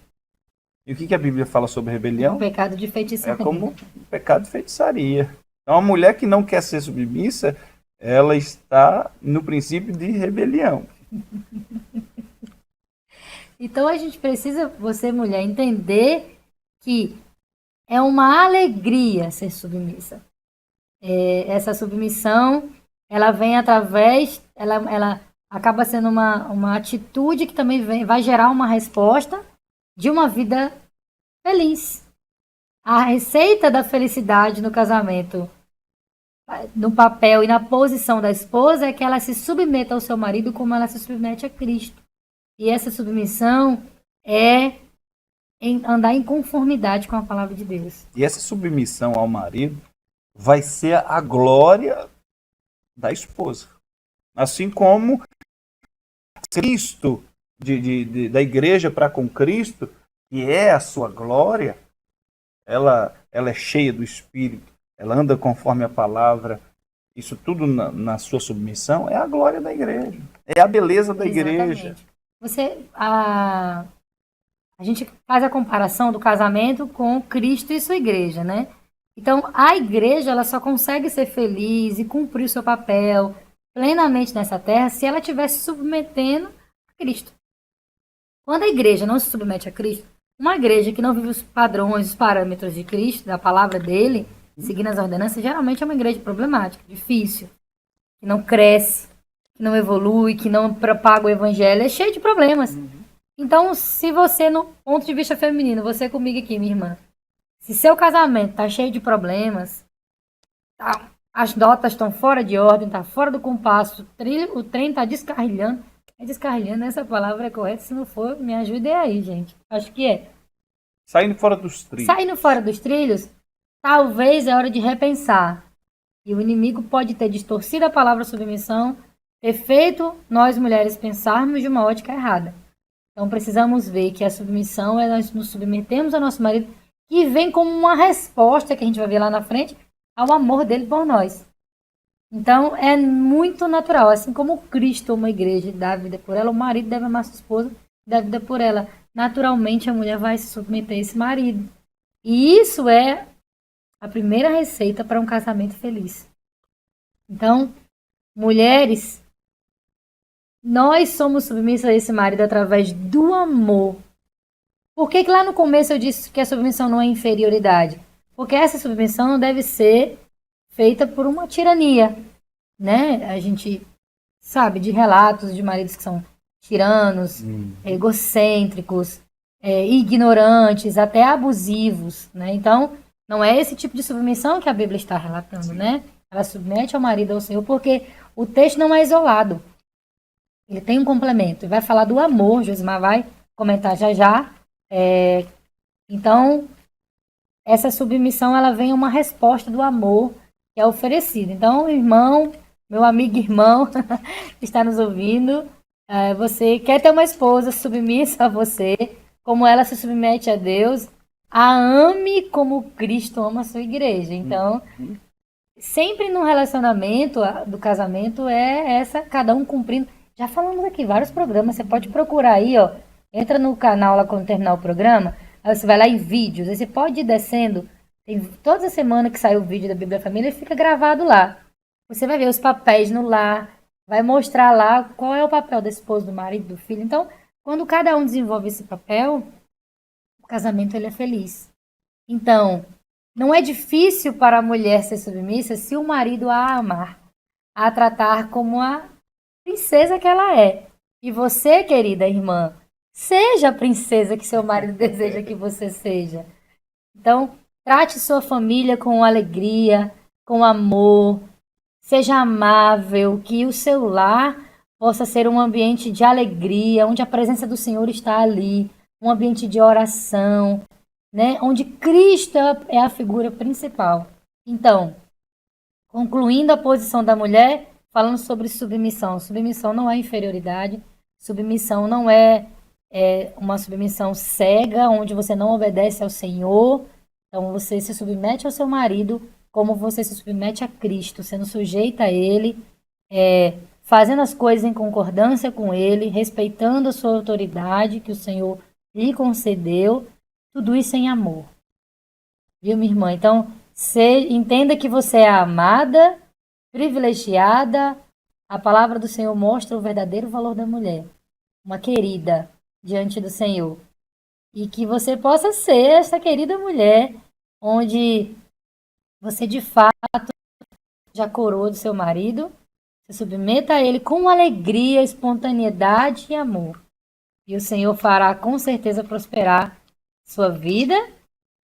Speaker 1: E o que a Bíblia fala sobre rebelião?
Speaker 2: Um pecado de feitiçaria.
Speaker 1: É como um pecado de feitiçaria. Então, a mulher que não quer ser submissa, ela está no princípio de rebelião.
Speaker 2: Então, a gente precisa, você mulher, entender que é uma alegria ser submissa. Essa submissão, ela vem através, ela acaba sendo uma atitude que também vai gerar uma resposta de uma vida feliz. A receita da felicidade no casamento, no papel e na posição da esposa, é que ela se submeta ao seu marido como ela se submete a Cristo. E essa submissão é andar em conformidade com a palavra de Deus.
Speaker 1: E essa submissão ao marido vai ser a glória da esposa. Assim como Cristo, da igreja para com Cristo, que é a sua glória, ela é cheia do Espírito, ela anda conforme a palavra, isso tudo na sua submissão, é a glória da igreja, é a beleza da igreja.
Speaker 2: A gente faz a comparação do casamento com Cristo e sua igreja, né? Então, a igreja ela só consegue ser feliz e cumprir o seu papel plenamente nessa terra se ela estiver se submetendo a Cristo. Quando a igreja não se submete a Cristo, uma igreja que não vive os padrões, os parâmetros de Cristo, da palavra dele, seguindo as ordenanças, geralmente é uma igreja problemática, difícil, que não cresce, que não evolui, que não propaga o evangelho, é cheio de problemas. Então, se você, no ponto de vista feminino, você comigo aqui, minha irmã, se seu casamento tá cheio de problemas, as notas estão fora de ordem, tá fora do compasso, o trem tá descarrilhando. Descarrilhando, essa palavra é correta, se não for, me ajudem aí, gente. Acho que é.
Speaker 1: Saindo fora dos trilhos.
Speaker 2: Saindo fora dos trilhos, talvez é hora de repensar. E o inimigo pode ter distorcido a palavra submissão, ter feito nós mulheres pensarmos de uma ótica errada. Então precisamos ver que a submissão é nós nos submetemos ao nosso marido, que vem como uma resposta, que a gente vai ver lá na frente, ao amor dele por nós. Então é muito natural, assim como Cristo, uma igreja, dá a vida por ela, o marido deve amar sua esposa da vida por ela. Naturalmente a mulher vai se submeter a esse marido. E isso é a primeira receita para um casamento feliz. Então, mulheres, nós somos submissas a esse marido através do amor. Por que lá no começo eu disse que a submissão não é inferioridade? Porque essa submissão não deve ser feita por uma tirania, né? A gente sabe de relatos de maridos que são tiranos, egocêntricos, ignorantes, até abusivos, né? Então, não é esse tipo de submissão que a Bíblia está relatando, né? Ela submete ao marido ao Senhor, porque o texto não é isolado. Ele tem um complemento. E vai falar do amor, Josimar vai comentar já já. Então, essa submissão, ela vem uma resposta do amor que é oferecido. Então, irmão, meu amigo irmão, que está nos ouvindo, você quer ter uma esposa submissa a você, como ela se submete a Deus, a ame como Cristo ama a sua igreja. Então, sempre no relacionamento do casamento cada um cumprindo. Já falamos aqui vários programas, você pode procurar aí, ó. Entra no canal lá quando terminar o programa, aí você vai lá em vídeos, aí você pode ir descendo. Tem toda a semana que sai o vídeo da Bíblia Família, fica gravado lá. Você vai ver os papéis no lar, vai mostrar lá qual é o papel da esposa, do marido, do filho. Então, quando cada um desenvolve esse papel, o casamento ele é feliz. Então, não é difícil para a mulher ser submissa se o marido a amar, a tratar como a princesa que ela é. E você, querida irmã, seja a princesa que seu marido deseja que você seja. Então, trate sua família com alegria, com amor, seja amável, que o seu lar possa ser um ambiente de alegria, onde a presença do Senhor está ali, um ambiente de oração, né? Onde Cristo é a figura principal. Então, concluindo a posição da mulher, falando sobre submissão. Submissão não é inferioridade, submissão não é uma submissão cega, onde você não obedece ao Senhor. Então, você se submete ao seu marido como você se submete a Cristo, sendo sujeita a Ele, fazendo as coisas em concordância com Ele, respeitando a sua autoridade que o Senhor lhe concedeu, tudo isso em amor. Viu, minha irmã? Então, entenda que você é amada, privilegiada. A palavra do Senhor mostra o verdadeiro valor da mulher, uma querida diante do Senhor. E que você possa ser essa querida mulher, onde você de fato já coroa do seu marido, se submeta a ele com alegria, espontaneidade e amor. E o Senhor fará com certeza prosperar sua vida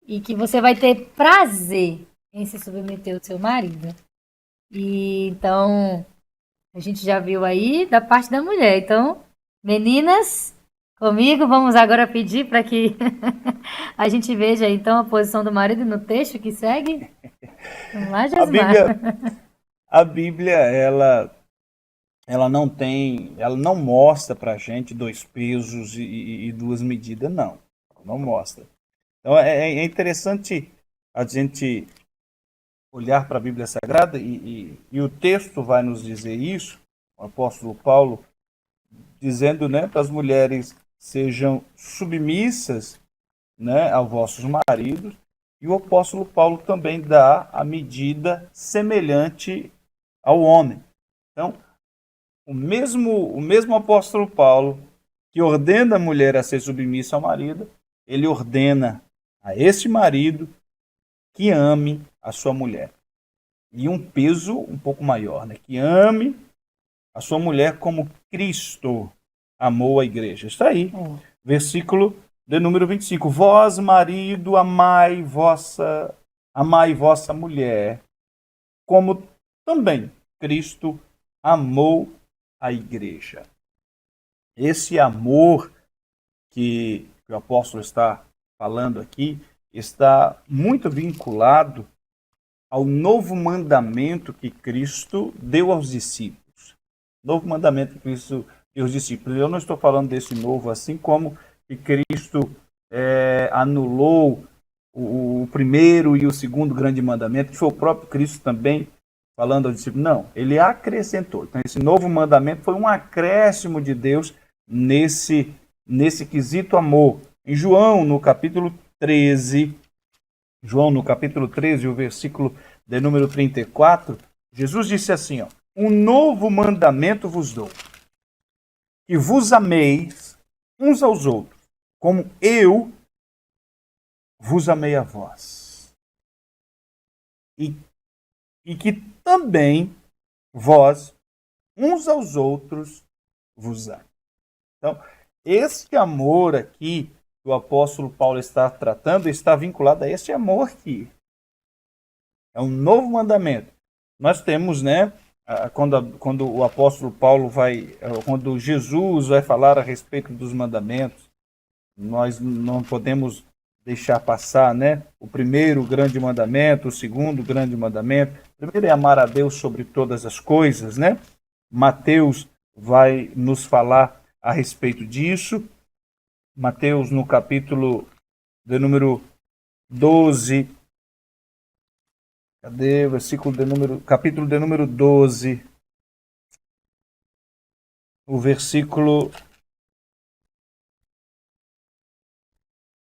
Speaker 2: e que você vai ter prazer em se submeter ao seu marido. E então, a gente já viu aí da parte da mulher. Então, meninas, comigo, vamos agora pedir para que a gente veja então a posição do marido no texto que segue. Vamos lá, Josimar.
Speaker 1: A Bíblia, ela não mostra para a gente dois pesos e duas medidas, não mostra. Então é interessante a gente olhar para a Bíblia Sagrada e o texto vai nos dizer isso, o apóstolo Paulo dizendo, né, para as mulheres sejam submissas, né, aos vossos maridos, e o apóstolo Paulo também dá a medida semelhante ao homem. Então, o mesmo apóstolo Paulo, que ordena a mulher a ser submissa ao marido, ele ordena a esse marido que ame a sua mulher. E um peso um pouco maior, né? Que ame a sua mulher como Cristo amou a igreja. Está aí, versículo de número 25. Vós, marido, amai vossa mulher, como também Cristo amou a igreja. Esse amor que o apóstolo está falando aqui está muito vinculado ao novo mandamento que Cristo deu aos discípulos. Novo mandamento que Cristo deu aos discípulos. Eu não estou falando desse novo assim como que Cristo anulou o primeiro e o segundo grande mandamento, que foi o próprio Cristo também falando aos discípulos. Não, ele acrescentou. Então, esse novo mandamento foi um acréscimo de Deus nesse nesse quesito amor. Em João, no capítulo 13, o versículo de número 34, Jesus disse assim, ó, um novo mandamento vos dou, que vos ameis uns aos outros, como eu vos amei a vós. E que também vós, uns aos outros, vos amem. Então, esse amor aqui que o apóstolo Paulo está tratando está vinculado a esse amor aqui. É um novo mandamento. Nós temos, né, quando o apóstolo Paulo quando Jesus vai falar a respeito dos mandamentos, nós não podemos deixar passar, né, o primeiro grande mandamento, o segundo grande mandamento. O primeiro é amar a Deus sobre todas as coisas, né? Mateus vai nos falar a respeito disso. Mateus, no capítulo de número 12, cadê o versículo de número, capítulo de número 12, o versículo,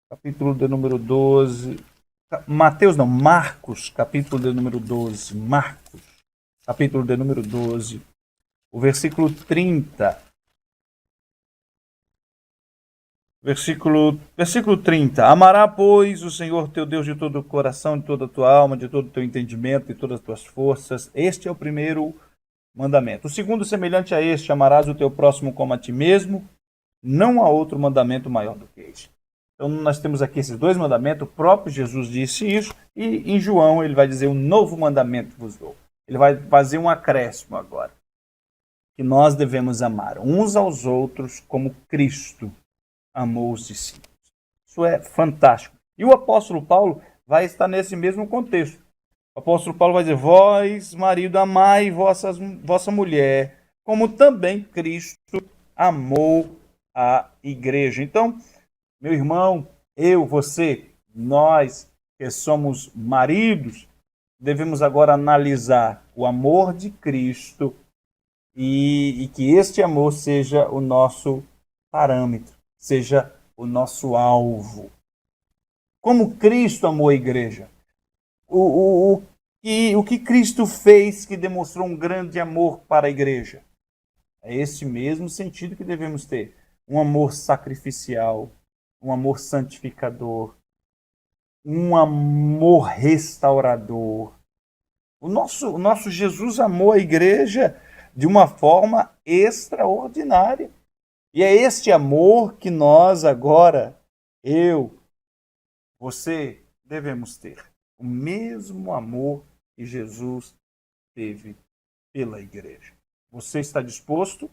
Speaker 1: capítulo de número 12, Mateus não, Marcos, capítulo de número 12, Marcos, capítulo de número 12, o versículo 30, Versículo 30. Amará, pois, o Senhor teu Deus de todo o coração, de toda a tua alma, de todo o teu entendimento, de todas as tuas forças. Este é o primeiro mandamento. O segundo, semelhante a este, amarás o teu próximo como a ti mesmo. Não há outro mandamento maior do que este. Então, nós temos aqui esses dois mandamentos. O próprio Jesus disse isso. E em João, ele vai dizer, um novo mandamento vos dou. Ele vai fazer um acréscimo agora. Que nós devemos amar uns aos outros como Cristo amou os discípulos. Isso é fantástico. E o apóstolo Paulo vai estar nesse mesmo contexto. O apóstolo Paulo vai dizer, vós, marido, amai vossa mulher, como também Cristo amou a igreja. Então, meu irmão, eu, você, nós que somos maridos, devemos agora analisar o amor de Cristo e que este amor seja o nosso parâmetro, seja o nosso alvo. Como Cristo amou a igreja. O que Cristo fez que demonstrou um grande amor para a igreja. É esse mesmo sentido que devemos ter. Um amor sacrificial, um amor santificador, um amor restaurador. O nosso Jesus amou a igreja de uma forma extraordinária. E é este amor que nós agora, eu, você, devemos ter. O mesmo amor que Jesus teve pela igreja. Você está disposto?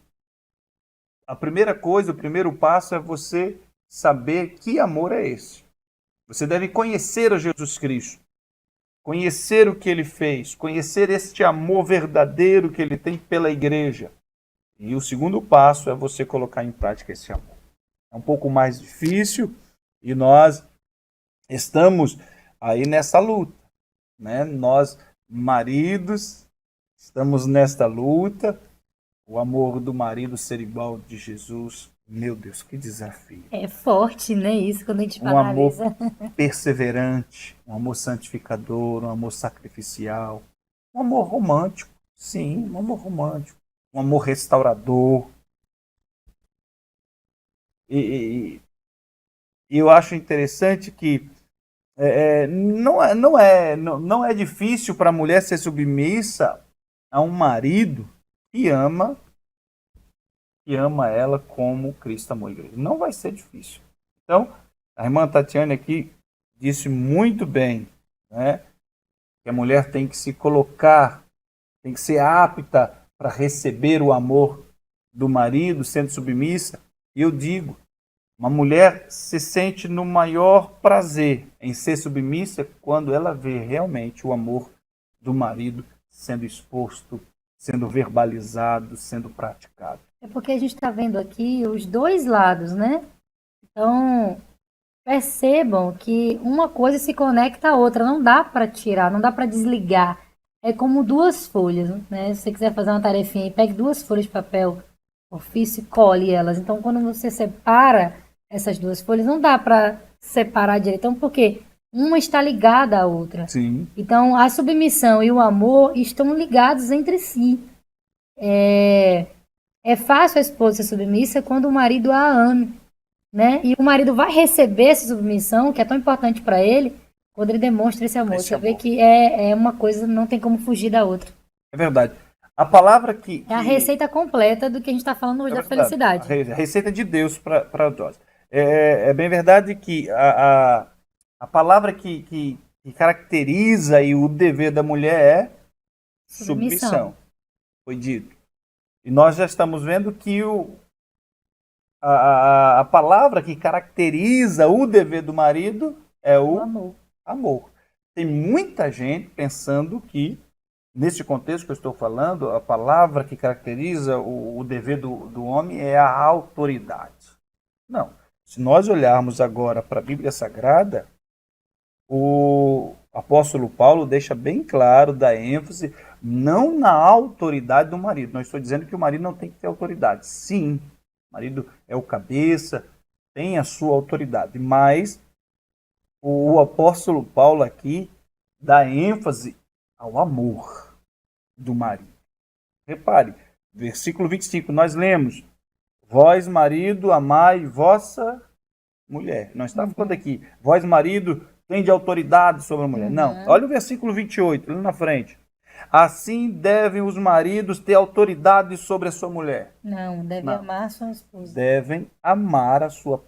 Speaker 1: A primeira coisa, o primeiro passo é você saber que amor é esse. Você deve conhecer a Jesus Cristo. Conhecer o que ele fez. Conhecer este amor verdadeiro que ele tem pela igreja. E o segundo passo é você colocar em prática esse amor. É um pouco mais difícil e nós estamos aí nessa luta, né? Nós, maridos, estamos nesta luta. O amor do marido ser igual de Jesus, meu Deus, que desafio.
Speaker 2: É forte, né? Isso quando a gente
Speaker 1: Um amor
Speaker 2: analisa.
Speaker 1: perseverante, um amor santificador, um amor sacrificial, um amor romântico, sim, um amor romântico. Um amor restaurador. E eu acho interessante que não é difícil para a mulher ser submissa a um marido que ama ela como Cristo amou a igreja. Não vai ser difícil. Então, a irmã Tatiane aqui disse muito bem, né, que a mulher tem que se colocar, tem que ser apta para receber o amor do marido, sendo submissa. E eu digo, uma mulher se sente no maior prazer em ser submissa quando ela vê realmente o amor do marido sendo exposto, sendo verbalizado, sendo praticado.
Speaker 2: É porque a gente está vendo aqui os dois lados, né? Então, percebam que uma coisa se conecta à outra. Não dá para tirar, não dá para desligar. É como duas folhas, né? Se você quiser fazer uma tarefinha aí, pegue duas folhas de papel, ofício, colhe elas. Então, quando você separa essas duas folhas, não dá para separar direito. Então, porque uma está ligada à outra.
Speaker 1: Sim.
Speaker 2: Então, a submissão e o amor estão ligados entre si. É fácil a esposa ser submissa quando o marido a ama, né? E o marido vai receber essa submissão, que é tão importante para ele, quando ele demonstra esse amor. Você vê que é uma coisa, não tem como fugir da outra.
Speaker 1: É verdade. A palavra que...
Speaker 2: É a receita completa do que a gente está falando hoje da felicidade.
Speaker 1: A receita de Deus para nós. É bem verdade que a palavra que caracteriza aí o dever da mulher é submissão. Foi dito. E nós já estamos vendo que a palavra que caracteriza o dever do marido é o amor. Tem muita gente pensando que, nesse contexto que eu estou falando, a palavra que caracteriza o dever do homem é a autoridade. Não. Se nós olharmos agora para a Bíblia Sagrada, o apóstolo Paulo deixa bem claro, dá ênfase, não na autoridade do marido. Não estou dizendo que o marido não tem que ter autoridade. Sim, o marido é o cabeça, tem a sua autoridade. Mas o apóstolo Paulo aqui dá ênfase ao amor do marido. Repare, versículo 25, nós lemos: vós, marido, amai vossa mulher. Não está falando aqui, vós, marido, tende autoridade sobre a mulher. Não. Olha o versículo 28, ali na frente. Assim devem os maridos ter autoridade sobre a sua mulher.
Speaker 2: Não, devem amar a sua esposa.
Speaker 1: Devem amar a sua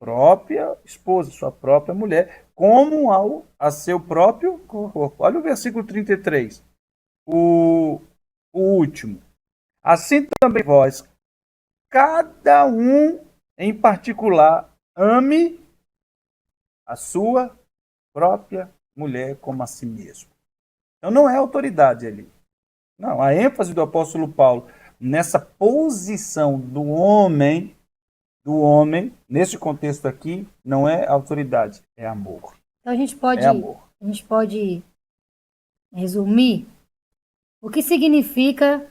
Speaker 1: própria esposa, sua própria mulher, como a seu próprio corpo. Olha o versículo 33. O último. Assim também vós, cada um em particular, ame a sua própria mulher como a si mesmo. Então não é autoridade ali. Não, a ênfase do apóstolo Paulo nessa posição do homem, nesse contexto aqui, não é autoridade, é amor.
Speaker 2: Então a gente pode resumir o que significa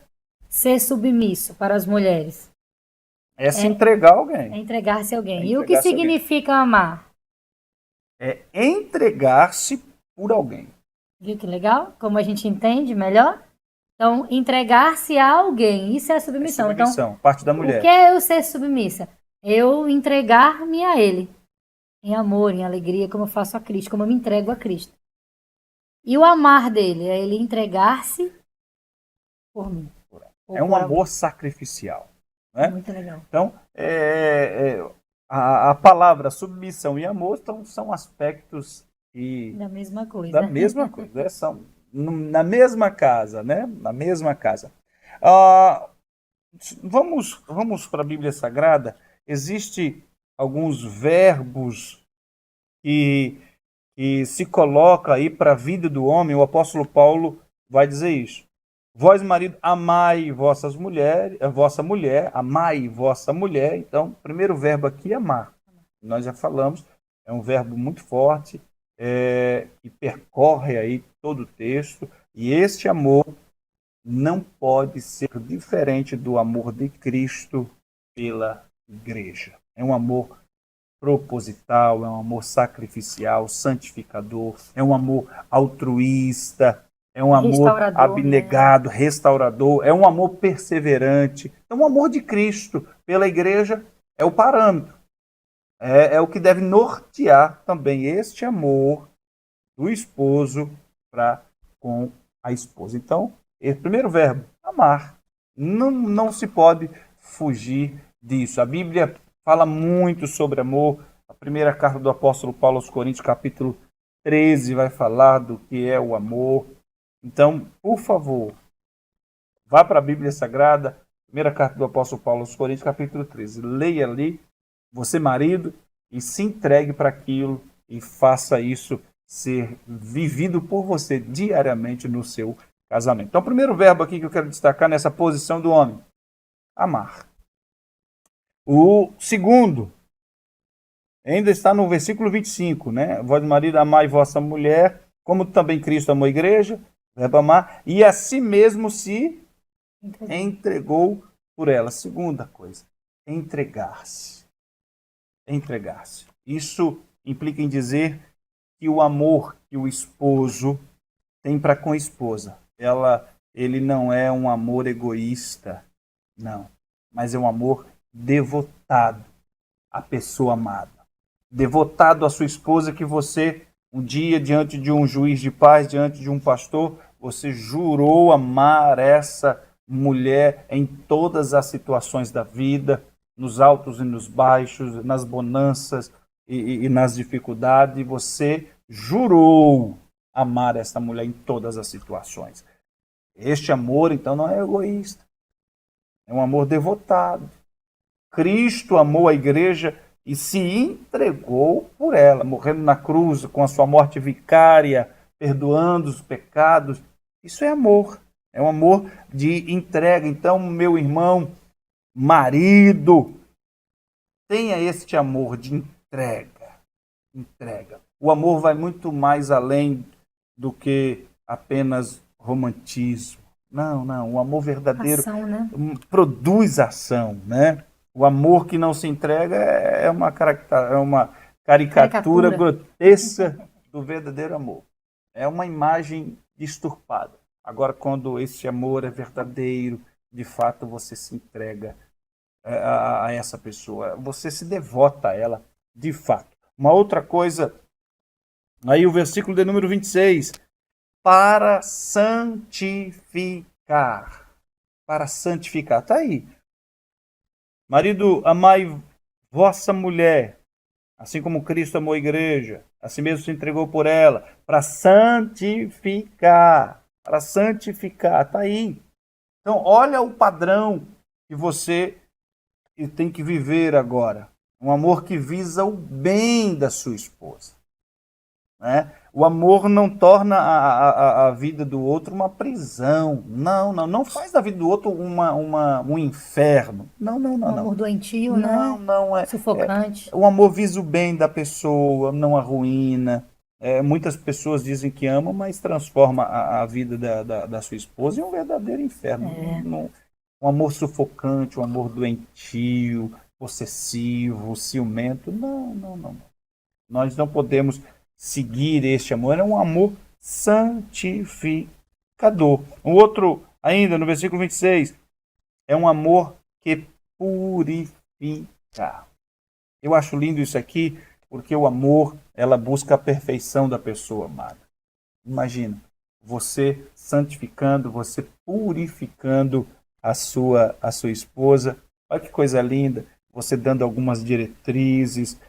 Speaker 2: ser submisso para as mulheres.
Speaker 1: É se entregar a alguém.
Speaker 2: É entregar-se a alguém. E o que significa amar?
Speaker 1: É entregar-se por alguém.
Speaker 2: Viu que legal? Como a gente entende melhor? Então, entregar-se a alguém, isso é a submissão.
Speaker 1: Então, parte da mulher.
Speaker 2: O que é eu ser submissa? Eu entregar-me a Ele. Em amor, em alegria, como eu faço a Cristo, como eu me entrego a Cristo. E o amar dele é Ele entregar-se por mim.
Speaker 1: É um amor sacrificial. Né?
Speaker 2: Muito legal.
Speaker 1: Então, a palavra submissão e amor são aspectos
Speaker 2: da mesma coisa.
Speaker 1: Da mesma coisa. São na mesma casa, né? Na mesma casa. Vamos para a Bíblia Sagrada. Existem alguns verbos que se colocam aí para a vida do homem. O apóstolo Paulo vai dizer isso. Vós, marido, amai vossa mulher, amai vossa mulher. Então, o primeiro verbo aqui é amar. Nós já falamos, é um verbo muito forte, que percorre aí todo o texto. E este amor não pode ser diferente do amor de Cristo pela igreja. É um amor proposital, é um amor sacrificial, santificador, é um amor altruísta, é um amor abnegado, né? Restaurador, é um amor perseverante. Então, o amor de Cristo pela igreja é o parâmetro. É o que deve nortear também este amor do esposo para com a esposa. Então, o primeiro verbo, amar. Não se pode fugir disso. A Bíblia fala muito sobre amor. A primeira carta do apóstolo Paulo aos Coríntios, capítulo 13, vai falar do que é o amor. Então, por favor, vá para a Bíblia Sagrada, primeira carta do apóstolo Paulo aos Coríntios, capítulo 13. Leia ali, você marido, e se entregue para aquilo e faça isso ser vivido por você diariamente no seu casamento. Então, o primeiro verbo aqui que eu quero destacar nessa posição do homem, amar. O segundo, ainda está no versículo 25, né? Vós, marido, amai vossa mulher, como também Cristo amou a igreja, verbo amar, e a si mesmo se entregou por ela. Segunda coisa, entregar-se. Entregar-se. Isso implica em dizer que o amor que o esposo tem para com a esposa, ele não é um amor egoísta, não, mas é um amor devotado à pessoa amada. Devotado à sua esposa, que você, um dia, diante de um juiz de paz, diante de um pastor, você jurou amar essa mulher em todas as situações da vida, nos altos e nos baixos, nas bonanças e nas dificuldades, e você jurou amar essa mulher em todas as situações. Este amor, então, não é egoísta, é um amor devotado. Cristo amou a igreja e se entregou por ela, morrendo na cruz com a sua morte vicária, perdoando os pecados. Isso é amor, é um amor de entrega. Então, meu irmão, marido, tenha este amor de entrega. Entrega. O amor vai muito mais além do que apenas romantismo. Não, não. O amor verdadeiro
Speaker 2: Ação, né?
Speaker 1: produz ação, né? O amor que não se entrega é uma caricatura grotesca do verdadeiro amor. É uma imagem disturpada. Agora, quando esse amor é verdadeiro, de fato você se entrega a essa pessoa, você se devota a ela, de fato. Uma outra coisa, aí o versículo de número 26, para santificar. Para santificar, está aí. Marido, amai vossa mulher, assim como Cristo amou a igreja, assim mesmo se entregou por ela, para santificar. Para santificar, está aí. Então, olha o padrão que você tem que viver agora. Um amor que visa o bem da sua esposa. Né? O amor não torna a vida do outro uma prisão. Não, não. Não faz da vida do outro um inferno. Não, não, não.
Speaker 2: Um amor doentio,
Speaker 1: não,
Speaker 2: né?
Speaker 1: Não é.
Speaker 2: Sufocante.
Speaker 1: O amor visa o bem da pessoa, não a ruína. Muitas pessoas dizem que amam, mas transforma a vida da sua esposa em um verdadeiro inferno. Um amor sufocante, um amor doentio, possessivo, ciumento. Não, não, não. Nós não podemos seguir este amor. É um amor santificador. Um outro, ainda no versículo 26, é um amor que purifica. Eu acho lindo isso aqui, porque o amor, ela busca a perfeição da pessoa amada. Imagina, você santificando, você purificando a sua esposa. Olha que coisa linda, você dando algumas diretrizes,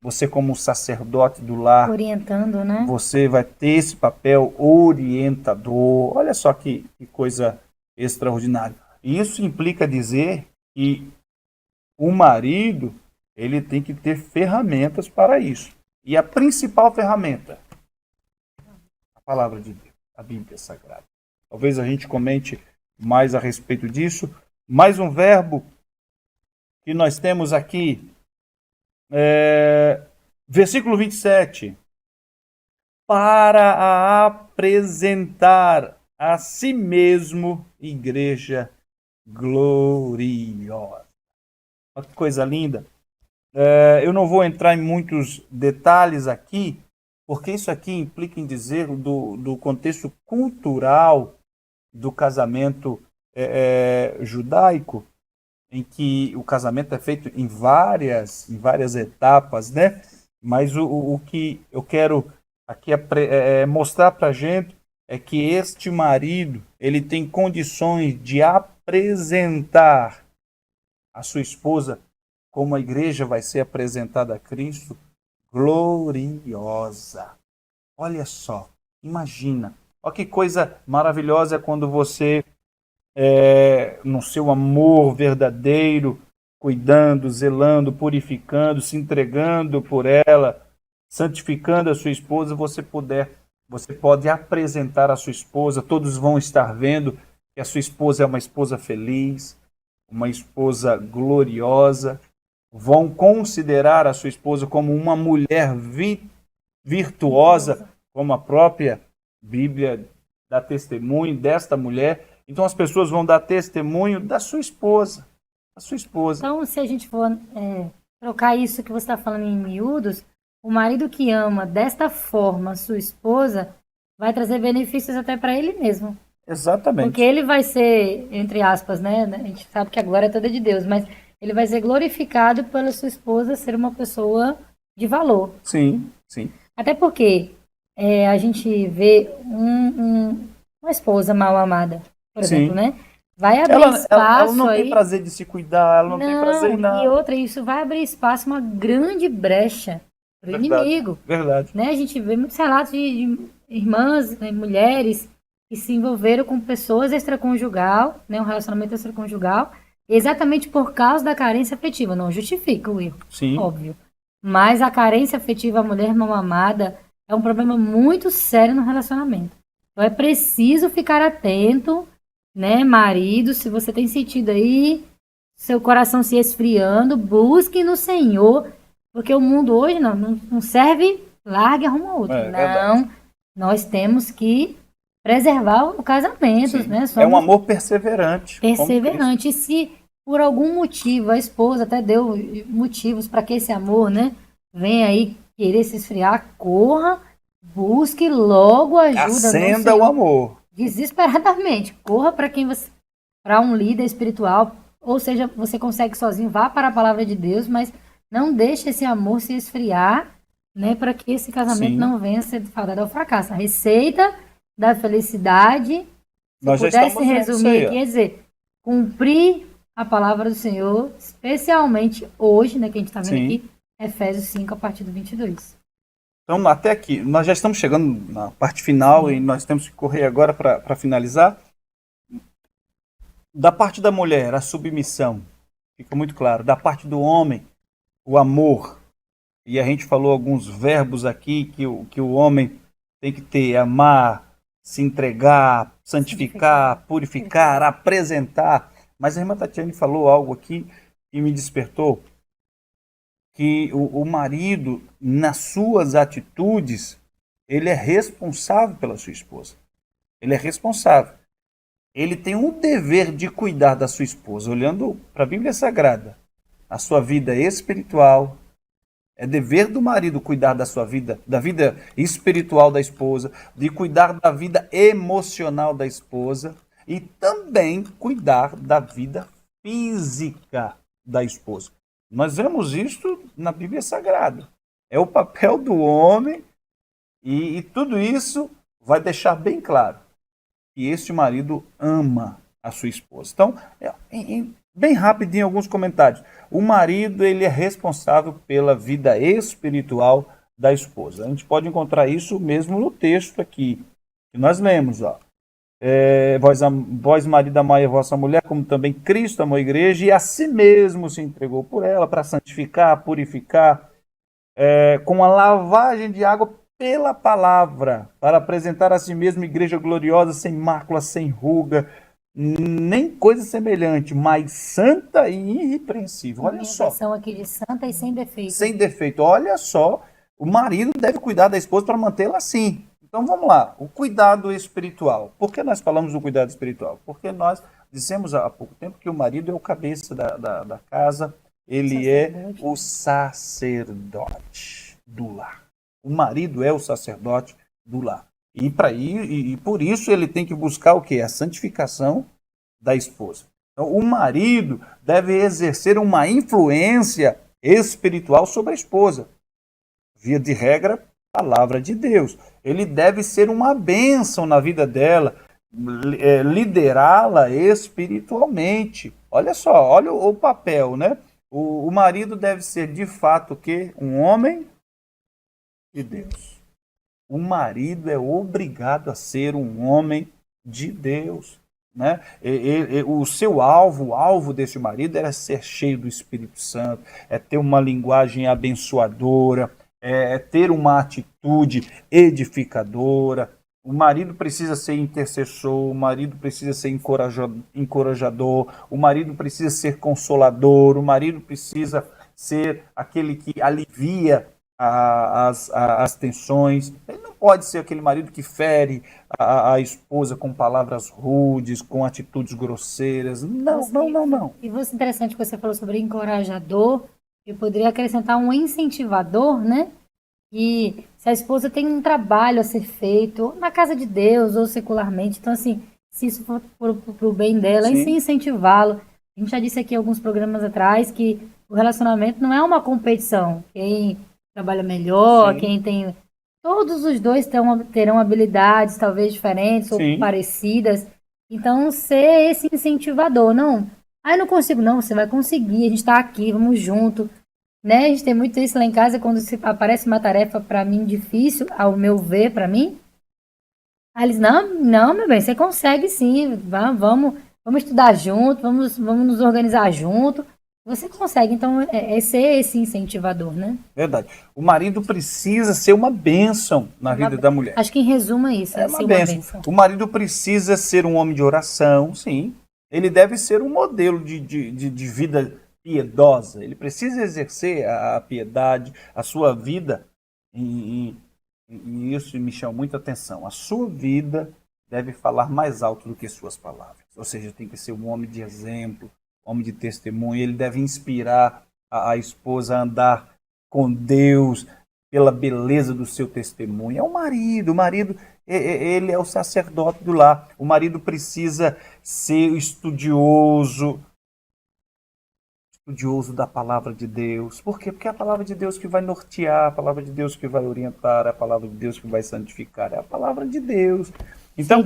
Speaker 1: você como sacerdote do lar,
Speaker 2: orientando, né?
Speaker 1: Você vai ter esse papel orientador. Olha só que coisa extraordinária. Isso implica dizer que o marido, ele tem que ter ferramentas para isso. E a principal ferramenta, a palavra de Deus, a Bíblia Sagrada. Talvez a gente comente mais a respeito disso. Mais um verbo que nós temos aqui, versículo 27. Para apresentar a si mesmo igreja gloriosa. Olha que coisa linda. Eu não vou entrar em muitos detalhes aqui, porque isso aqui implica em dizer do contexto cultural do casamento judaico, em que o casamento é feito em várias etapas, né? Mas o que eu quero aqui mostrar para a gente é que este marido, ele tem condições de apresentar a sua esposa como a igreja vai ser apresentada a Cristo, gloriosa. Olha só, imagina. Olha que coisa maravilhosa quando você, no seu amor verdadeiro, cuidando, zelando, purificando, se entregando por ela, santificando a sua esposa, você pode apresentar a sua esposa, todos vão estar vendo que a sua esposa é uma esposa feliz, uma esposa gloriosa, vão considerar a sua esposa como uma mulher virtuosa, como a própria Bíblia dá testemunho desta mulher, Então as pessoas vão dar testemunho da sua esposa. A sua esposa.
Speaker 2: Então, se a gente for trocar isso que você está falando em miúdos, o marido que ama desta forma a sua esposa vai trazer benefícios até para ele mesmo.
Speaker 1: Exatamente.
Speaker 2: Porque ele vai ser, entre aspas, né? A gente sabe que a glória é toda de Deus, mas ele vai ser glorificado pela sua esposa ser uma pessoa de valor.
Speaker 1: Sim, sim.
Speaker 2: Até porque a gente vê uma esposa mal amada, por exemplo, né? Vai abrir espaço
Speaker 1: ela não
Speaker 2: aí.
Speaker 1: tem prazer de se cuidar, ela não tem prazer em nada.
Speaker 2: E outra, isso vai abrir espaço, uma grande brecha para o inimigo.
Speaker 1: Verdade.
Speaker 2: Né? A gente vê muitos relatos de irmãs, né, mulheres que se envolveram com pessoas extraconjugal, né, um relacionamento extraconjugal, exatamente por causa da carência afetiva. Não justifica o erro,
Speaker 1: Sim.
Speaker 2: óbvio. Mas a carência afetiva, a mulher mal amada, é um problema muito sério no relacionamento. Então é preciso ficar atento, né, marido, se você tem sentido aí seu coração se esfriando, busque no Senhor, porque o mundo hoje não serve, largue e arruma outro. Não, nós temos que preservar o casamento, né?
Speaker 1: É um amor perseverante.
Speaker 2: Perseverante. E se por algum motivo a esposa até deu motivos para que esse amor, né, venha aí querer se esfriar, corra, busque logo ajuda.
Speaker 1: Acenda o amor.
Speaker 2: Desesperadamente. Corra para um líder espiritual, ou seja, você consegue sozinho, vá para a palavra de Deus, mas não deixe esse amor se esfriar, né, para que esse casamento não venha a ser fadado ao fracasso. A receita da felicidade, se pudesse resumir aqui, quer dizer, cumprir a palavra do Senhor, especialmente hoje, né, que a gente está vendo aqui, Efésios 5, a partir do 22.
Speaker 1: Então, até aqui, nós já estamos chegando na parte final e nós temos que correr agora para finalizar. Da parte da mulher, a submissão, fica muito claro. Da parte do homem, o amor. E a gente falou alguns verbos aqui que o homem tem que ter: amar, se entregar, santificar, purificar, apresentar. Mas a irmã Tatiane falou algo aqui que me despertou, que o marido, nas suas atitudes, ele é responsável pela sua esposa. Ele é responsável. Ele tem um dever de cuidar da sua esposa, olhando para a Bíblia Sagrada, a sua vida espiritual. É dever do marido cuidar da sua vida, da vida espiritual da esposa, de cuidar da vida emocional da esposa e também cuidar da vida física da esposa. Nós vemos isso na Bíblia Sagrada. É o papel do homem e tudo isso vai deixar bem claro que este marido ama a sua esposa. Então, bem rapidinho alguns comentários. O marido, ele é responsável pela vida espiritual da esposa. A gente pode encontrar isso mesmo no texto aqui, que nós lemos, ó. Vós, marido, amai a vossa mulher, como também Cristo amou a igreja e a si mesmo se entregou por ela, para santificar, purificar, com a lavagem de água pela palavra, para apresentar a si mesmo igreja gloriosa, sem mácula, sem ruga, nem coisa semelhante, mas santa e irrepreensível. Olha só.
Speaker 2: São aqui de santa e sem defeito.
Speaker 1: Sem defeito. Olha só, o marido deve cuidar da esposa para mantê-la assim. Então vamos lá, o cuidado espiritual. Por que nós falamos do cuidado espiritual? Porque nós dissemos há pouco tempo que o marido é o cabeça da casa, ele é o sacerdote do lar. O marido é o sacerdote do lar. E por isso ele tem que buscar o quê? A santificação da esposa. Então o marido deve exercer uma influência espiritual sobre a esposa. Via de regra, palavra de Deus. Ele deve ser uma bênção na vida dela, liderá-la espiritualmente. Olha só, olha o papel, né? O marido deve ser de fato o quê? Um homem de Deus. O marido é obrigado a ser um homem de Deus, né? O seu alvo, o alvo desse marido era ser cheio do Espírito Santo, é ter uma linguagem abençoadora, é ter uma atitude edificadora. O marido precisa ser intercessor, o marido precisa ser encorajador, o marido precisa ser consolador, o marido precisa ser aquele que alivia as tensões. Ele não pode ser aquele marido que fere a esposa com palavras rudes, com atitudes grosseiras. Não, não, não, não.
Speaker 2: E você, interessante que você falou sobre encorajador, eu poderia acrescentar um incentivador, né? E se a esposa tem um trabalho a ser feito, ou na casa de Deus, ou secularmente, então assim, se isso for pro bem dela, e
Speaker 1: Sim.
Speaker 2: sim incentivá-lo. A gente já disse aqui alguns programas atrás que o relacionamento não é uma competição. Quem trabalha melhor,
Speaker 1: Sim.
Speaker 2: quem tem. Todos os dois terão habilidades talvez diferentes ou
Speaker 1: Sim.
Speaker 2: parecidas. Então, ser esse incentivador. Não, não consigo, não, você vai conseguir, a gente está aqui, vamos junto. Né? A gente tem muito isso lá em casa, quando aparece uma tarefa para mim difícil, ao meu ver, para mim. Aí eles, não, não, meu bem, você consegue sim, vamos estudar junto, vamos nos organizar junto. Você consegue, então é ser esse incentivador, né?
Speaker 1: Verdade. O marido precisa ser uma bênção na vida da mulher.
Speaker 2: Acho que em resumo é isso,
Speaker 1: É
Speaker 2: é
Speaker 1: uma
Speaker 2: ser uma
Speaker 1: bênção.
Speaker 2: bênção.
Speaker 1: O marido precisa ser um homem de oração, sim. Ele deve ser um modelo de vida piedosa. Ele precisa exercer a piedade, a sua vida. E isso me chama muita atenção. A sua vida deve falar mais alto do que suas palavras. Ou seja, tem que ser um homem de exemplo, homem de testemunho. Ele deve inspirar a esposa a andar com Deus pela beleza do seu testemunho. É o marido, ele é o sacerdote do lar. O marido precisa ser estudioso da palavra de Deus. Por quê? Porque é a palavra de Deus que vai nortear, a palavra de Deus que vai orientar, a palavra de Deus que vai santificar, é a palavra de Deus. Então,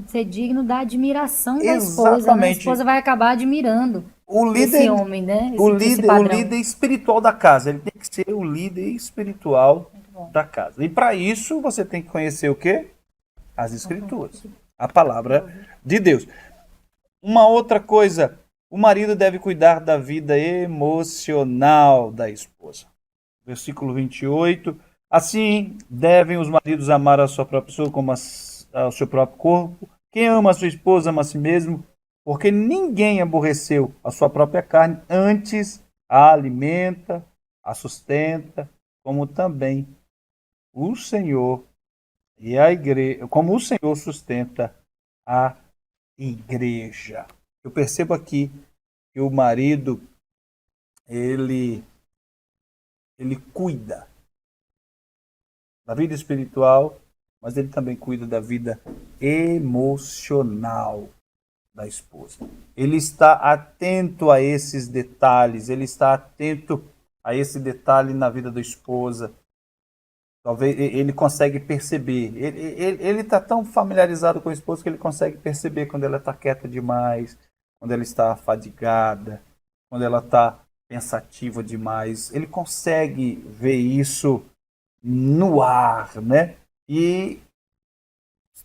Speaker 2: ser digno da admiração da esposa, né? A
Speaker 1: exatamente,
Speaker 2: esposa vai acabar admirando esse homem, né?
Speaker 1: o
Speaker 2: Esse
Speaker 1: líder espiritual da casa, ele tem que ser o líder espiritual da casa. E para isso você tem que conhecer o quê? As escrituras, a palavra de Deus. Uma outra coisa, o marido deve cuidar da vida emocional da esposa. Versículo 28. Assim, devem os maridos amar a sua própria pessoa como ao seu próprio corpo. Quem ama a sua esposa ama a si mesmo, porque ninguém aborreceu a sua própria carne, antes a alimenta, a sustenta, como também o Senhor e a igreja, como o Senhor sustenta a igreja. Eu percebo aqui que o marido ele cuida da vida espiritual, mas ele também cuida da vida emocional da esposa. Ele está atento a esses detalhes, ele está atento a esse detalhe na vida da esposa. Talvez ele consegue perceber. Ele está tão familiarizado com a esposa que ele consegue perceber quando ela está quieta demais, quando ela está afadigada, quando ela está pensativa demais. Ele consegue ver isso no ar, né? E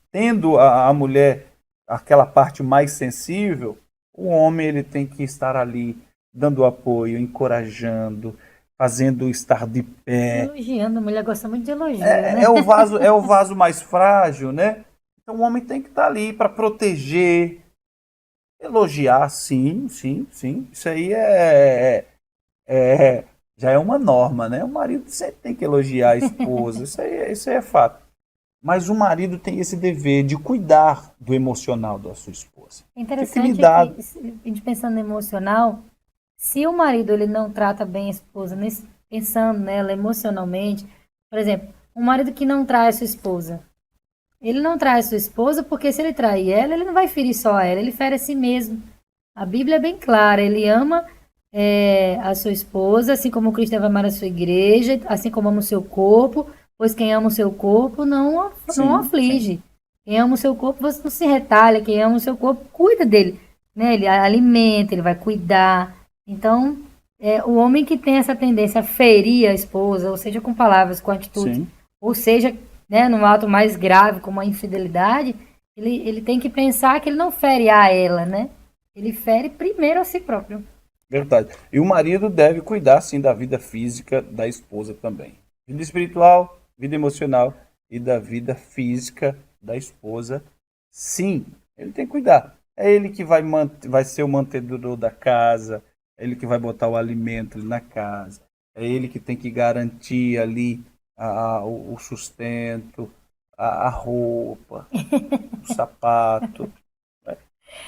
Speaker 1: tendo a mulher aquela parte mais sensível, o homem ele tem que estar ali dando apoio, encorajando, fazendo estar de pé.
Speaker 2: Elogiando, a mulher gosta muito de elogio, né?
Speaker 1: É o vaso mais frágil, né? Então o homem tem que estar ali para proteger, elogiar, sim. Isso aí já é uma norma, né? O marido sempre tem que elogiar a esposa, isso aí é fato. Mas o marido tem esse dever de cuidar do emocional da sua esposa.
Speaker 2: É interessante que, a gente pensando no emocional, se o marido ele não trata bem a esposa, pensando nela emocionalmente, por exemplo, um marido que não trai a sua esposa, ele não trai a sua esposa porque se ele trair ela, ele não vai ferir só ela, ele fere a si mesmo. A Bíblia é bem clara, ele ama a sua esposa, assim como Cristo deve amar a sua igreja, assim como ama o seu corpo, pois quem ama o seu corpo não aflige. Sim. Quem ama o seu corpo, você não se retalha. Quem ama o seu corpo, cuida dele. Né? Ele alimenta, ele vai cuidar. Então, o homem que tem essa tendência a ferir a esposa, ou seja, com palavras, com atitudes, sim, ou seja, né, num ato mais grave, como a infidelidade, ele tem que pensar que ele não fere a ela, né? Ele fere primeiro a si próprio.
Speaker 1: Verdade. E o marido deve cuidar, sim, da vida física da esposa também. Vida espiritual, vida emocional e da vida física da esposa, sim, ele tem que cuidar. É ele que vai ser o mantenedor da casa, é ele que vai botar o alimento na casa, é ele que tem que garantir ali o sustento, a roupa, o sapato.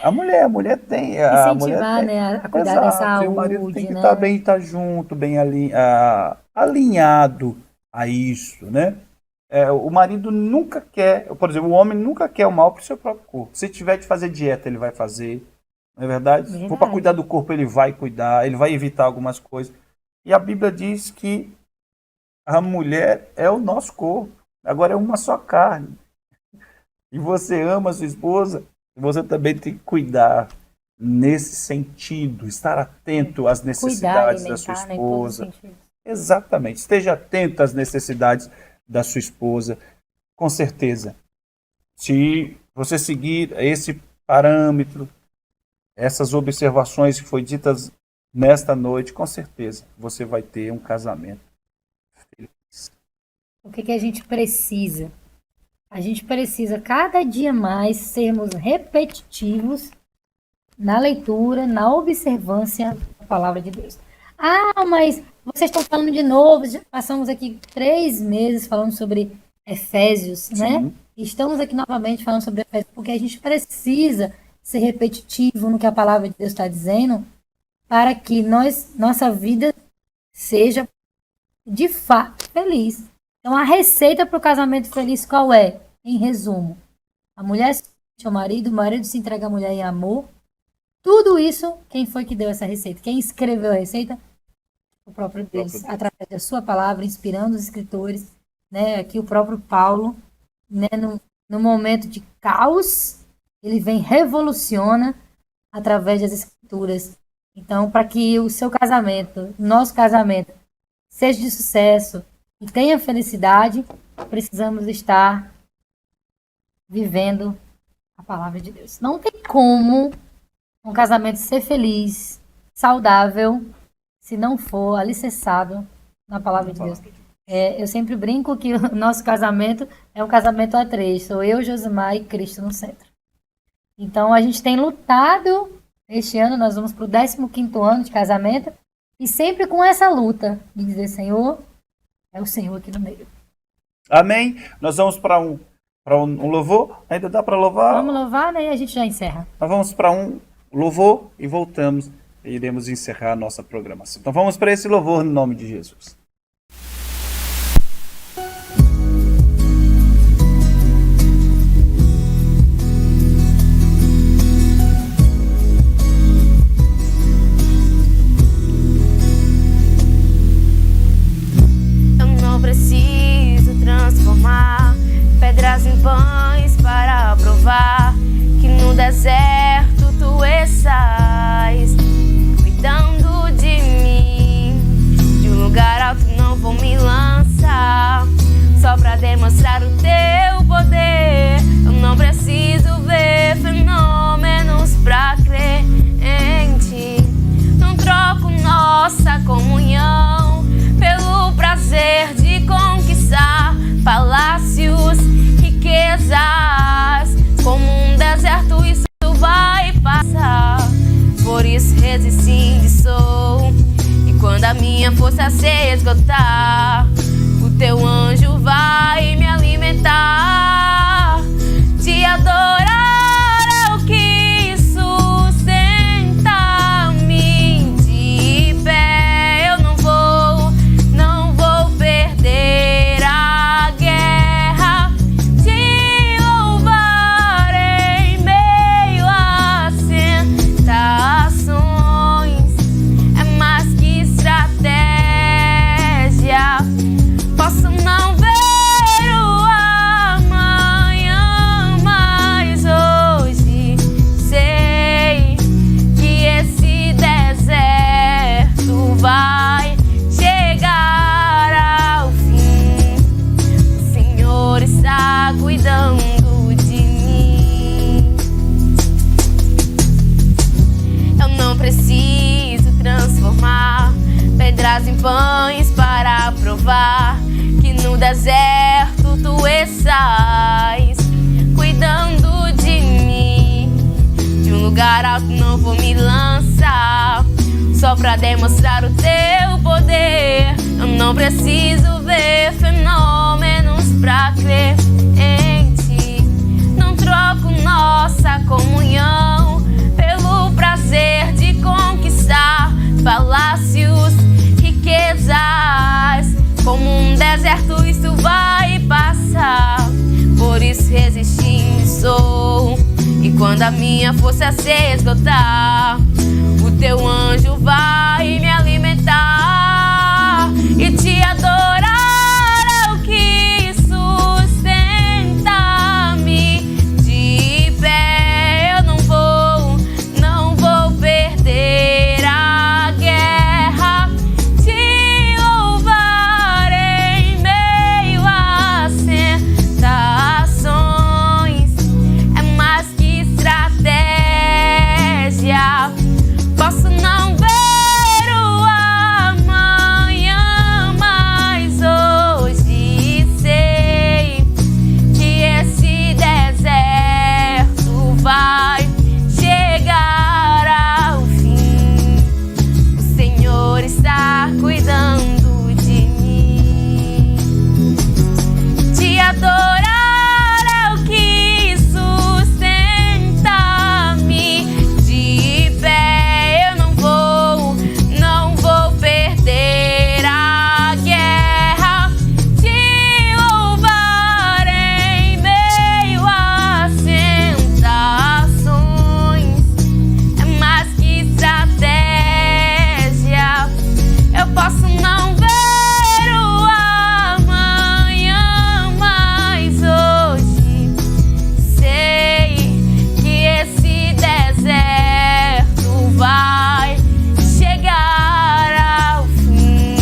Speaker 1: A mulher tem...
Speaker 2: Incentivar, né, a cuidar da saúde,
Speaker 1: e o marido tem que
Speaker 2: né?
Speaker 1: estar bem, estar junto, bem alinhado a isso, né? O marido nunca quer, por exemplo, o homem nunca quer o mal para o seu próprio corpo. Se tiver de fazer dieta, ele vai fazer, não é verdade? Se for para cuidar do corpo, ele vai cuidar, ele vai evitar algumas coisas. E a Bíblia diz que a mulher é o nosso corpo, agora é uma só carne. E você ama a sua esposa, você também tem que cuidar nesse sentido, estar atento às necessidades da sua esposa. Exatamente, esteja atento às necessidades da sua esposa, com certeza. Se você seguir esse parâmetro, essas observações que foram ditas nesta noite, com certeza você vai ter um casamento feliz.
Speaker 2: O que a gente precisa? A gente precisa cada dia mais sermos repetitivos na leitura, na observância da palavra de Deus. Mas vocês estão falando de novo, já passamos aqui 3 meses falando sobre Efésios, né? Estamos aqui novamente falando sobre Efésios, porque a gente precisa ser repetitivo no que a palavra de Deus está dizendo, para que nossa vida seja de fato feliz. Então a receita para o casamento feliz qual é? Em resumo, a mulher se entrega ao marido, o marido se entrega à mulher em amor. Tudo isso, quem foi que deu essa receita? Quem escreveu a receita? O próprio Deus, através da sua palavra, inspirando os escritores, né? Aqui o próprio Paulo, né? No momento de caos, ele vem, revoluciona através das escrituras. Então, para que o seu casamento, nosso casamento, seja de sucesso e tenha felicidade, precisamos estar vivendo a palavra de Deus. Não tem como um casamento ser feliz, saudável, se não for alicerçado na palavra de Deus. Eu sempre brinco que o nosso casamento é um casamento a 3. Sou eu, Josimar e Cristo no centro. Então, a gente tem lutado. Este ano nós vamos para o 15º ano de casamento. E sempre com essa luta de dizer, Senhor, é o Senhor aqui no meio.
Speaker 1: Amém? Nós vamos para um louvor. Ainda dá para louvar?
Speaker 2: Vamos louvar, né? E a gente já encerra.
Speaker 1: Nós vamos para um louvor e voltamos. E iremos encerrar a nossa programação. Então vamos para esse louvor no nome de Jesus.
Speaker 3: Eu não preciso transformar pedras em pães para provar que no deserto tu estás cuidando de mim. De um lugar alto não vou me lançar só pra demonstrar o teu poder. Eu não preciso ver fenômenos pra crer em ti. Não troco nossa comunhão pelo prazer de conquistar palácios, riquezas. Como um deserto isso vai passar. Por isso resistente sou. E quando a minha força se esgotar, o teu anjo vai me alimentar. Te adorar é o que sustenta-me de pé. Eu não vou perder a guerra. Te louvar em meio às tentações. É mais que estratégia. Posso não ver o amanhã, mas hoje sei que esse deserto vai chegar ao fim. O Senhor está cuidando de mim. Eu não preciso transformar pedras em pães para provar que no deserto tu estás cuidando de mim. De um lugar alto não vou me lançar só pra demonstrar o teu poder. Eu não preciso ver fenômenos pra crer em ti. Não troco nossa comunhão pelo prazer de conquistar palácios, riquezas. Como um deserto isso vai passar, por isso resistindo sou. E quando a minha força se esgotar, o teu anjo vai me alimentar. E te adorar é o que sustenta-me de pé. Eu não vou perder a guerra. Te louvar em meio às tentações é mais que estratégia. Posso não ver o amanhã, mas hoje sei que esse deserto vai chegar ao fim. O Senhor está cuidando de mim. Te adorar é o que sustenta-me de pé. Eu não vou perder a guerra. Te louvar em meio às tentações é mais que estratégia. Eu posso não ver o amanhã, mas hoje sei que esse deserto vai chegar ao fim.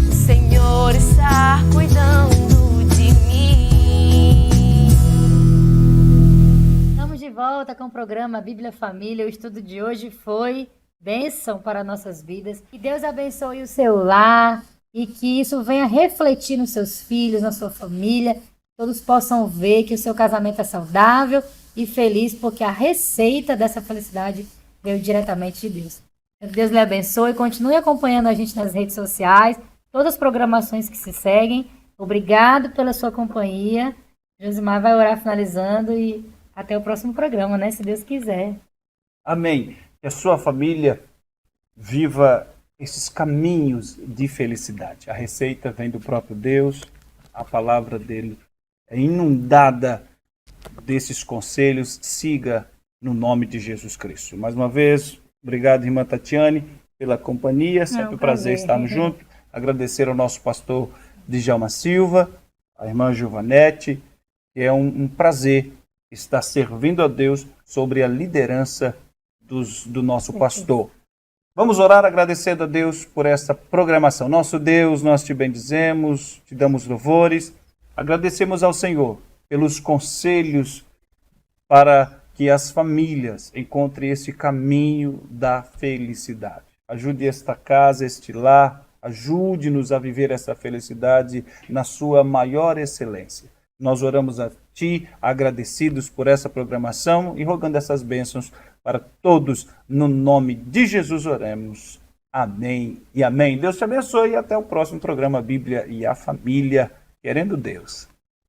Speaker 3: O Senhor está cuidando de mim.
Speaker 2: Estamos de volta com o programa Bíblia Família. O estudo de hoje foi bênção para nossas vidas. Que Deus abençoe o seu lar e que isso venha refletir nos seus filhos, na sua família. Todos possam ver que o seu casamento é saudável e feliz, porque a receita dessa felicidade veio diretamente de Deus. Que Deus lhe abençoe. Continue acompanhando a gente nas redes sociais, todas as programações que se seguem. Obrigado pela sua companhia. Josimar vai orar finalizando e até o próximo programa, né? Se Deus quiser.
Speaker 1: Amém. Que a sua família viva esses caminhos de felicidade. A receita vem do próprio Deus, a palavra dele é inundada desses conselhos. Siga no nome de Jesus Cristo. Mais uma vez, obrigado, irmã Tatiane, pela companhia. Sempre um prazer estarmos juntos. Agradecer ao nosso pastor Djalma Silva, a irmã Giovanete, que é um prazer estar servindo a Deus sobre a liderança do nosso pastor. Vamos orar agradecendo a Deus por esta programação. Nosso Deus, nós te bendizemos, te damos louvores, agradecemos ao Senhor pelos conselhos para que as famílias encontrem esse caminho da felicidade. Ajude esta casa, este lar, ajude-nos a viver essa felicidade na sua maior excelência. Nós oramos a Ti, agradecidos por essa programação e rogando essas bênçãos para todos. No nome de Jesus oremos. Amém e amém. Deus te abençoe e até o próximo programa Bíblia e a Família, querendo Deus.